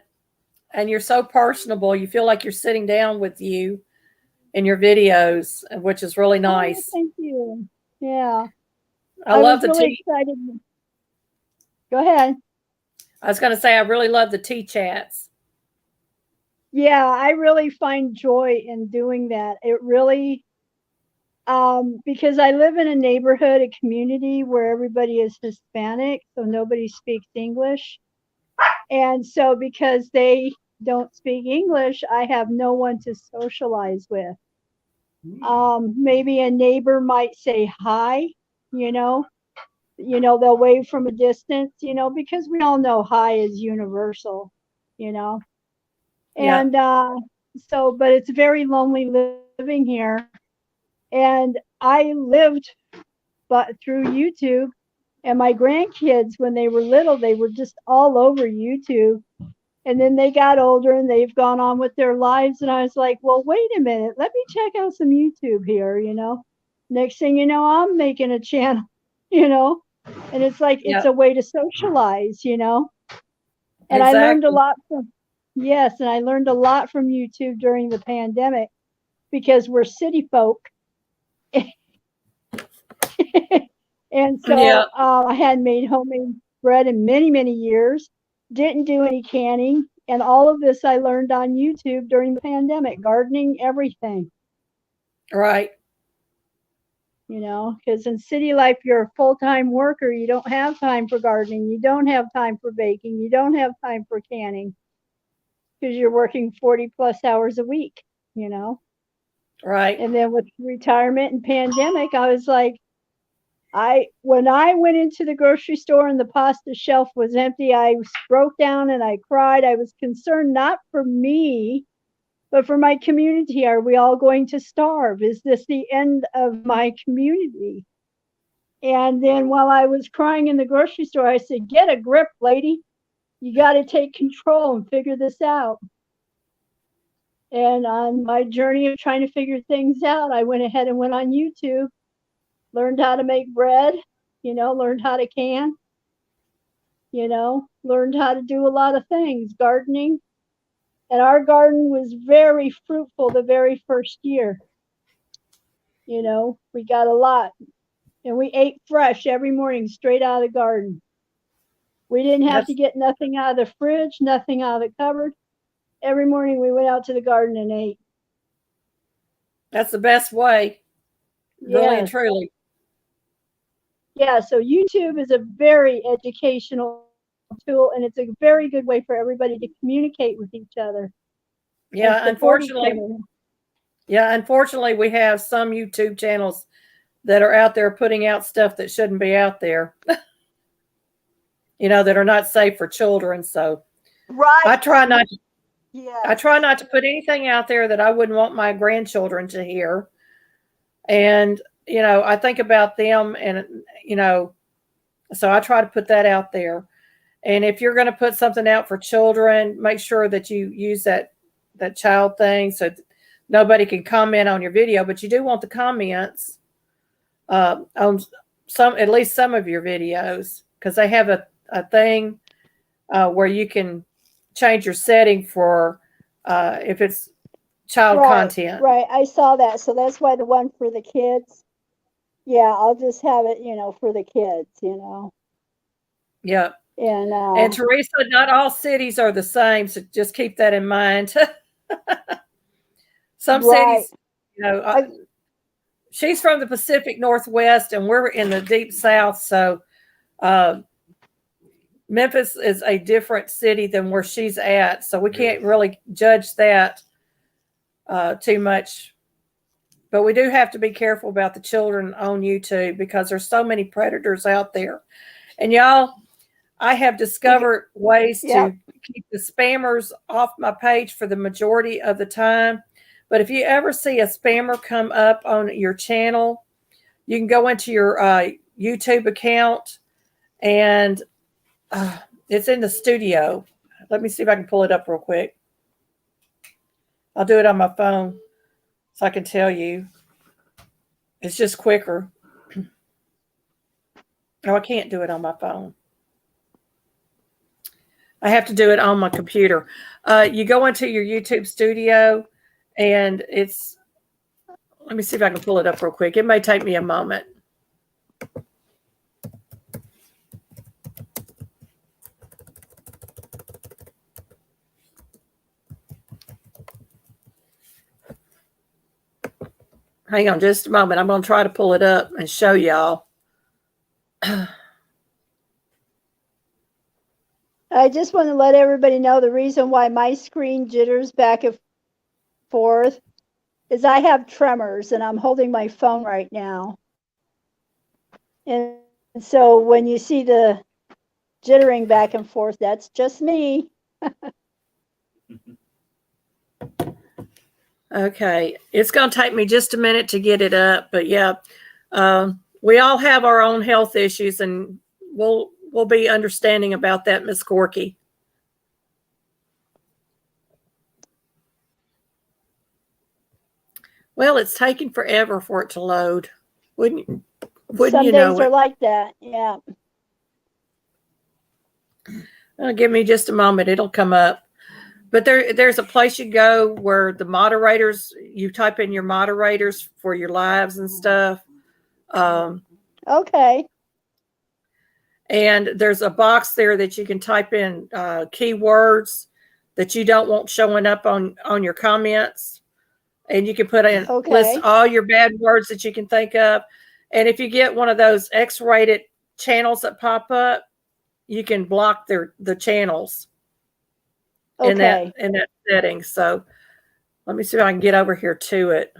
and you're so personable. You feel like you're sitting down with you in your videos, which is really nice. Oh, thank you. Yeah. I love was really excited. Go ahead. I was going to say, I really love the tea chats. Yeah, I really find joy in doing that. It really, because I live in a neighborhood, a community where everybody is Hispanic, so nobody speaks English. And so because they don't speak English, I have no one to socialize with. Maybe a neighbor might say hi, you know, they'll wave from a distance, you know, because we all know hi is universal, you know. And so, but it's very lonely living here. And I lived but through YouTube, and my grandkids, when they were little, they were just all over YouTube. And then they got older and they've gone on with their lives. And I was like, well, wait a minute, let me check out some YouTube here, you know. Next thing you know, I'm making a channel, you know, and it's like, it's a way to socialize, you know. And I learned a lot from, yes, and I learned a lot from YouTube during the pandemic because we're city folk. And so I hadn't made homemade bread in many, many years, didn't do any canning. And all of this I learned on YouTube during the pandemic, gardening, everything. Right. You know, because in city life, you're a full-time worker. You don't have time for gardening. You don't have time for baking. You don't have time for canning because you're working 40 plus hours a week, you know. Right. And then with retirement and pandemic, I was like, when I went into the grocery store and the pasta shelf was empty, I broke down and I cried. I was concerned not for me, but for my community. Are we all going to starve? Is this the end of my community? And then while I was crying in the grocery store, I said, get a grip, lady. You got to take control and figure this out. And on my journey of trying to figure things out, I went ahead and went on YouTube, learned how to make bread, you know, learned how to can, you know, learned how to do a lot of things, gardening. And our garden was very fruitful the very first year. You know, we got a lot. And we ate fresh every morning, straight out of the garden. We didn't have to get nothing out of the fridge, nothing out of the cupboard. Every morning we went out to the garden and ate. That's the best way. Really and truly. Yeah, so YouTube is a very educational tool, and it's a very good way for everybody to communicate with each other. Yeah, unfortunately. Yeah, unfortunately, we have some YouTube channels that are out there putting out stuff that shouldn't be out there. You know, that are not safe for children. So I try not to. Yeah. I try not to put anything out there that I wouldn't want my grandchildren to hear. And, you know, I think about them and, you know, so I try to put that out there. And if you're going to put something out for children, make sure that you use that child thing so nobody can comment on your video, but you do want the comments on at least some of your videos, because they have a thing where you can change your setting for if it's child content. Right. I saw that. So that's why the one for the kids. Yeah, I'll just have it, you know, for the kids, you know. Yeah. And Teresa, not all cities are the same, so just keep that in mind. Some cities, you know, she's from the Pacific Northwest and we're in the deep South, so Memphis is a different city than where she's at, so we can't really judge that too much. But we do have to be careful about the children on YouTube because there's so many predators out there. And y'all, I have discovered ways to keep the spammers off my page for the majority of the time. But if you ever see a spammer come up on your channel, you can go into your YouTube account and it's in the studio. Let me see if I can pull it up real quick. I'll do it on my phone so I can tell you. It's just quicker. No, I can't do it on my phone. I have to do it on my computer. You go into your YouTube studio and it's, let me see if I can pull it up real quick. It may take me a moment. Hang on just a moment. I'm going to try to pull it up and show y'all. I just want to let everybody know the reason why my screen jitters back and forth is I have tremors and I'm holding my phone right now. And so when you see the jittering back and forth, that's just me. Okay. It's going to take me just a minute to get it up. But yeah, we all have our own health issues and we'll be understanding about that, Miss Corky. Well, it's taking forever for it to load. Wouldn't you know it? Some days are like that, yeah. Give me just a moment. It'll come up. But there's a place you go where the moderators, you type in your moderators for your lives and stuff. Okay. And there's a box there that you can type in keywords that you don't want showing up on your comments. And you can put in list all your bad words that you can think of. And if you get one of those X-rated channels that pop up, you can block the channels in that setting. So let me see if I can get over here to it.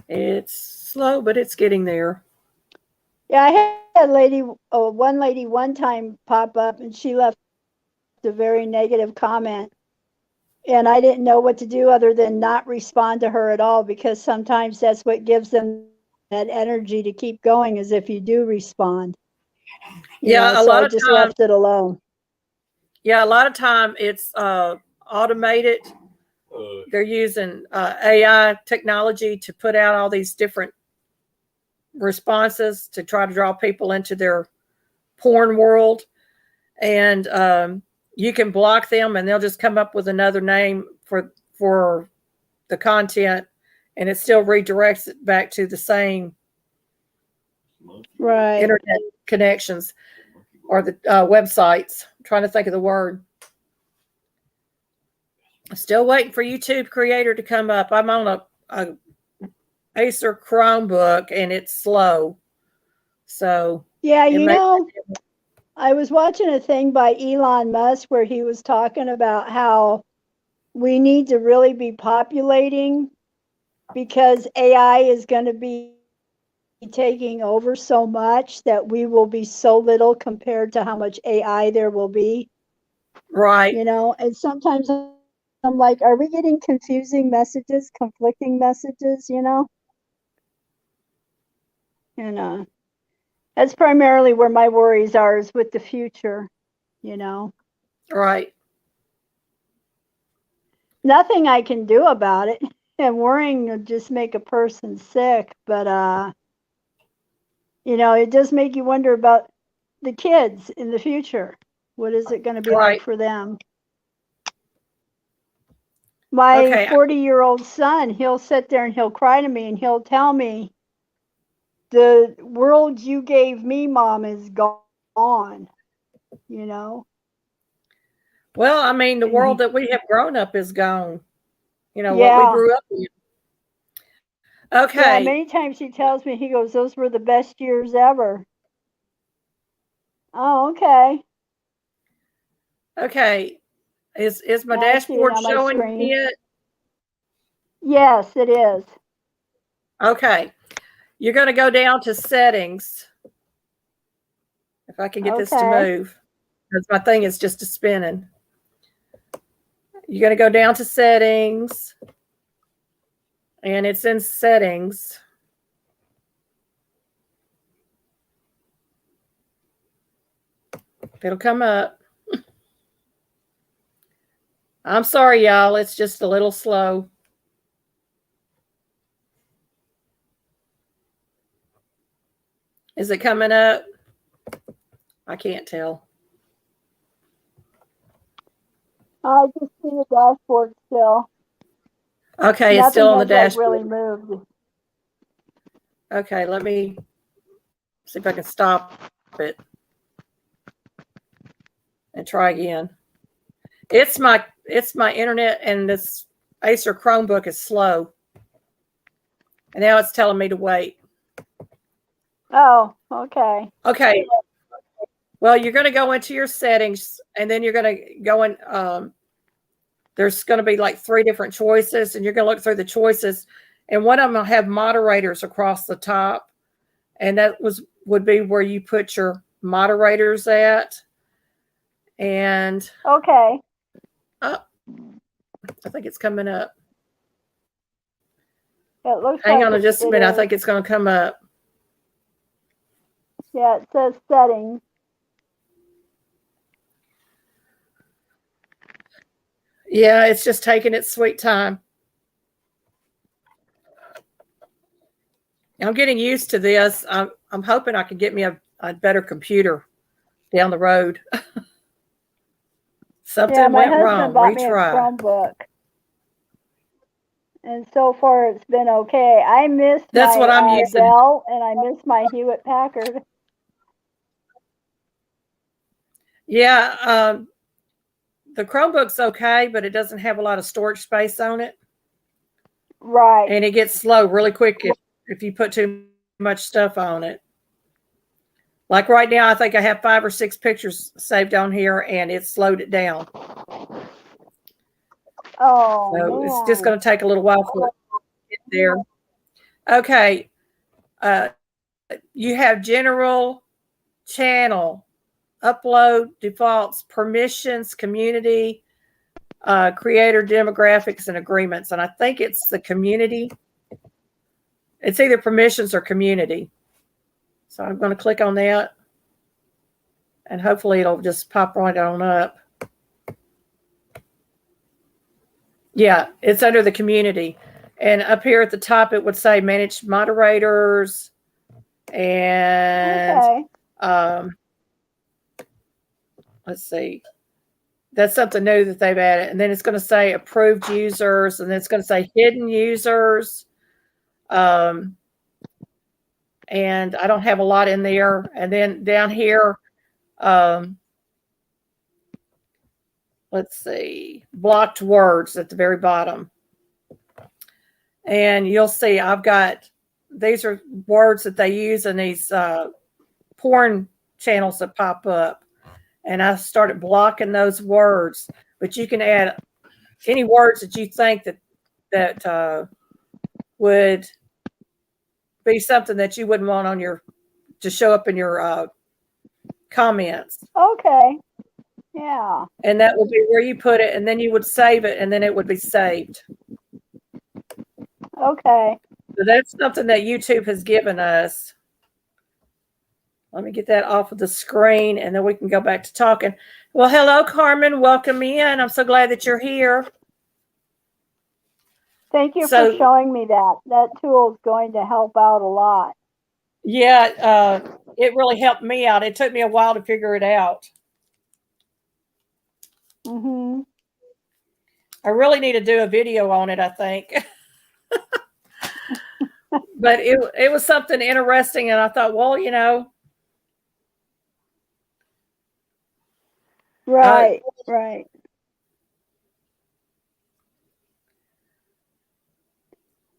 It's slow, but it's getting there. Yeah, I had one lady one time pop up and she left a very negative comment. And I didn't know what to do other than not respond to her at all, because sometimes that's what gives them that energy to keep going, is if you do respond. Yeah, so I just left it alone. Yeah, a lot of time it's automated. They're using AI technology to put out all these different responses to try to draw people into their porn world. And you can block them and they'll just come up with another name for the content, and it still redirects it back to the same internet connections or the websites. I'm trying to think of the word. I'm still waiting for YouTube Creator to come up. I'm on a Acer Chromebook and it's slow. So yeah, I was watching a thing by Elon Musk where he was talking about how we need to really be populating, because AI is going to be taking over so much that we will be so little compared to how much AI there will be. Right. And sometimes I'm like, are we getting conflicting messages? And that's primarily where my worries are, is with the future, Right. Nothing I can do about it. And worrying will just make a person sick. But, it does make you wonder about the kids in the future. What is it going to be like for them? My 40-year-old son, he'll sit there and he'll cry to me and he'll tell me, the world you gave me, Mom, is gone, Well, I mean, the world that we have grown up is gone. What we Yeah. grew up in. Okay. Yeah, many times he tells me, he goes, those were the best years ever. Oh, okay. Okay. Is my Now I see it dashboard on my showing screen. it? Yes, it is. Okay. You're going to go down to settings. If I can get this to move. Because my thing is just a spinning. You're going to go down to settings. And it's in settings. It'll come up. I'm sorry, y'all. It's just a little slow. Is it coming up? I can't tell. I just see the dashboard still. Okay, it's still on the dashboard. Really moved. Okay, let me see if I can stop it and try again. It's my internet, and this Acer Chromebook is slow. And now it's telling me to wait. Oh, okay. Okay. Well, you're going to go into your settings, and then you're going to go in. There's going to be like 3 different choices, and you're going to look through the choices. And one of them will have moderators across the top. And that would be where you put your moderators at. And okay. I think it's coming up. It looks Hang like on just a minute. I think it's going to come up. Yeah, it says settings. Yeah, it's just taking its sweet time. I'm getting used to this. I'm hoping I can get me a better computer down the road. Something went wrong. My husband bought me a Chromebook. And so far it's been okay. I miss That's what I'm using. Dell, and I miss my Hewlett Packard. Yeah, the Chromebook's okay, but it doesn't have a lot of storage space on it. Right. And it gets slow really quick if you put too much stuff on it. Like right now, I think I have 5 or 6 pictures saved on here, and it slowed it down. Oh, so man. It's just going to take a little while for it to get there. Okay. You have general, channel, upload, defaults, permissions, community, creator demographics, and agreements. And I think it's the community. It's either permissions or community. So I'm going to click on that. And hopefully it'll just pop right on up. Yeah, it's under the community. And up here at the top, it would say manage moderators. And let's see. That's something new that they've added. And then it's going to say approved users. And then it's going to say hidden users. And I don't have a lot in there. And then down here, let's see, blocked words at the very bottom. And you'll see I've got, these are words that they use in these porn channels that pop up. And I started blocking those words. But you can add any words that you think that would be something that you wouldn't want on to show up in your comments. Okay. Yeah. And that would be where you put it, and then you would save it, and then it would be saved. Okay. So that's something that YouTube has given us. Let me get that off of the screen, and then we can go back to talking. Well, hello, Carmen. Welcome in. I'm so glad that you're here. Thank you for showing me that. That tool is going to help out a lot. Yeah, it really helped me out. It took me a while to figure it out. Mm-hmm. I really need to do a video on it, I think. But it was something interesting, and I thought, well, you know. Right, right.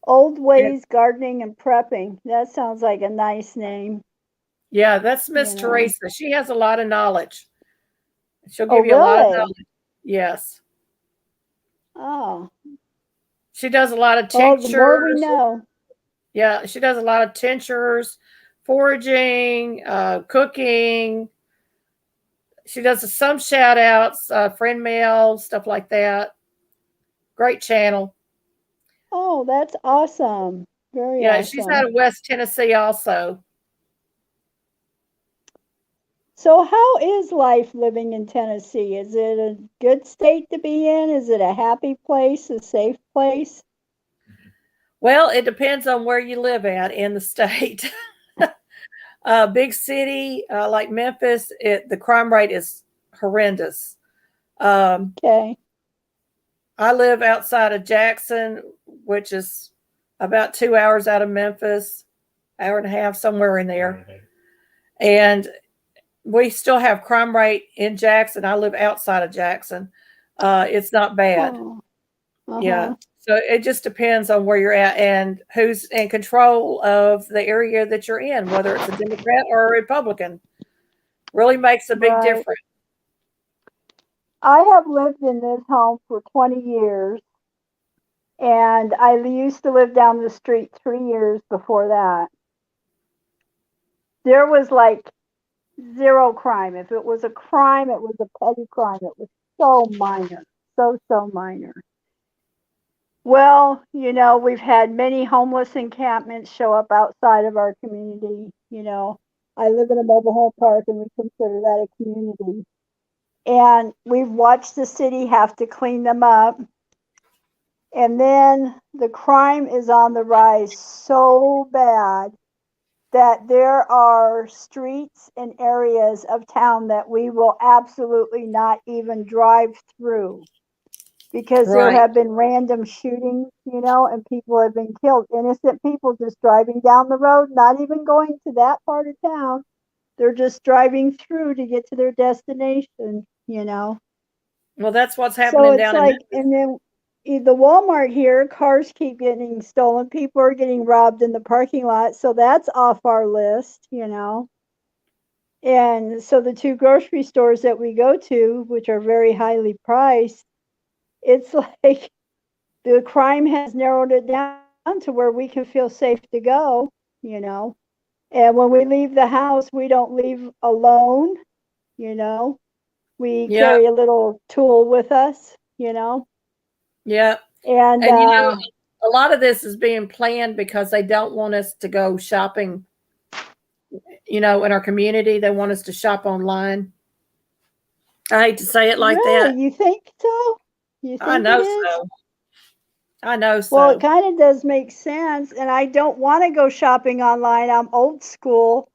Old Ways Gardening and Prepping. That sounds like a nice name. Yeah, that's Miss Teresa. She has a lot of knowledge. She'll give you a lot of knowledge. Yes. Oh. She does a lot of tinctures. The more we know. Yeah, she does a lot of tinctures, foraging, cooking. She does some shout outs, friend mail, stuff like that. Great channel. Oh, that's awesome. Very awesome. She's out of West Tennessee also. So how is life living in Tennessee? Is it a good state to be in? Is it a happy place, a safe place? Well, it depends on where you live at in the state. Big city like Memphis, the crime rate is horrendous. Okay. I live outside of Jackson, which is about 2 hours out of Memphis, hour and a half, somewhere in there. And we still have crime rate in Jackson. I live outside of Jackson. It's not bad. Yeah. So it just depends on where you're at and who's in control of the area that you're in, whether it's a Democrat or a Republican. Really makes a big difference. I have lived in this home for 20 years, and I used to live down the street 3 years before that. There was like zero crime. If it was a crime, it was a petty crime. It was so minor, so minor. Well, we've had many homeless encampments show up outside of our community. I live in a mobile home park, and we consider that a community. And we've watched the city have to clean them up. And then the crime is on the rise so bad that there are streets and areas of town that we will absolutely not even drive through because there have been random shootings, and people have been killed. Innocent people just driving down the road, not even going to that part of town. They're just driving through to get to their destination, Well, that's what's happening down in Memphis. And then the Walmart here, cars keep getting stolen. People are getting robbed in the parking lot. So that's off our list, And so the 2 grocery stores that we go to, which are very highly priced, it's like the crime has narrowed it down to where we can feel safe to go, And when we leave the house, we don't leave alone, We carry a little tool with us, Yeah. And a lot of this is being planned because they don't want us to go shopping, in our community. They want us to shop online. I hate to say it like that. You think so? I know so. I know so. Well, it kind of does make sense. And I don't want to go shopping online. I'm old school.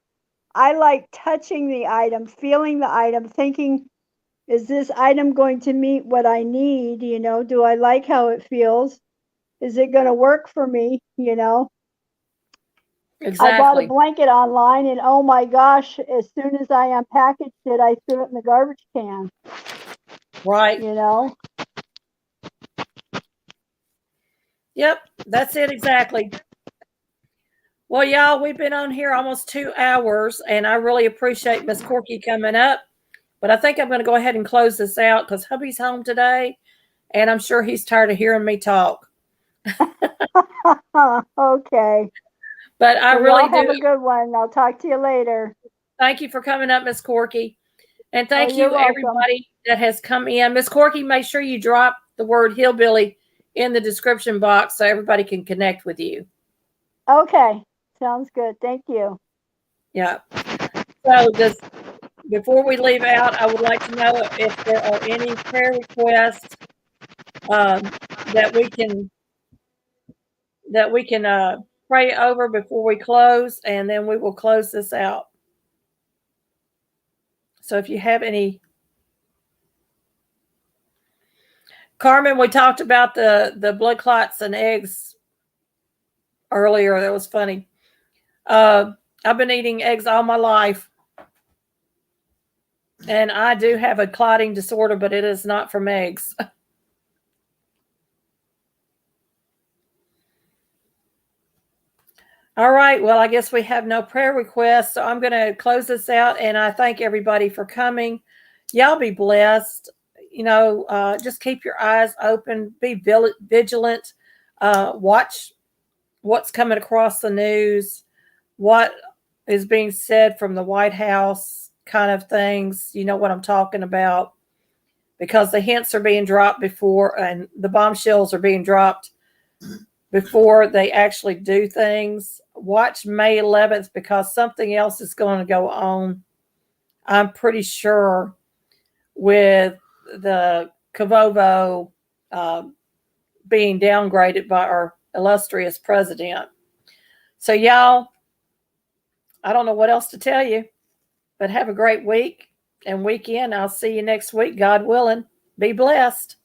I like touching the item, feeling the item, thinking, is this item going to meet what I need? Do I like how it feels? Is it going to work for me? Exactly. I bought a blanket online, and oh my gosh, as soon as I unpackaged it, I threw it in the garbage can. Right. Yep, that's it exactly. Well, y'all, we've been on here almost 2 hours, and I really appreciate Miss Corky coming up. But I think I'm going to go ahead and close this out because hubby's home today, and I'm sure he's tired of hearing me talk. Okay. But I really do have a good one. I'll talk to you later. Thank you for coming up, Miss Corky. And thank you, everybody that has come in. Miss Corky, make sure you drop the word hillbilly in the description box so everybody can connect with you. Okay. Sounds good. Thank you. Yeah. So before we leave out, I would like to know if there are any prayer requests that we can pray over before we close, and then we will close this out. So if you have any. Carmen, we talked about the blood clots and eggs earlier. That was funny. I've been eating eggs all my life. And I do have a clotting disorder, but it is not from eggs. All right. Well, I guess we have no prayer requests, so I'm going to close this out, and I thank everybody for coming. Y'all be blessed. Just keep your eyes open. Be vigilant. Watch what's coming across the news, what is being said from the White House, kind of things. You know what I'm talking about, because the hints are being dropped before, and the bombshells are being dropped before they actually do things. Watch May 11th, because something else is going to go on, I'm pretty sure, with the Cavovo being downgraded by our illustrious president. So y'all, I don't know what else to tell you, but have a great week and weekend. I'll see you next week, God willing. Be blessed.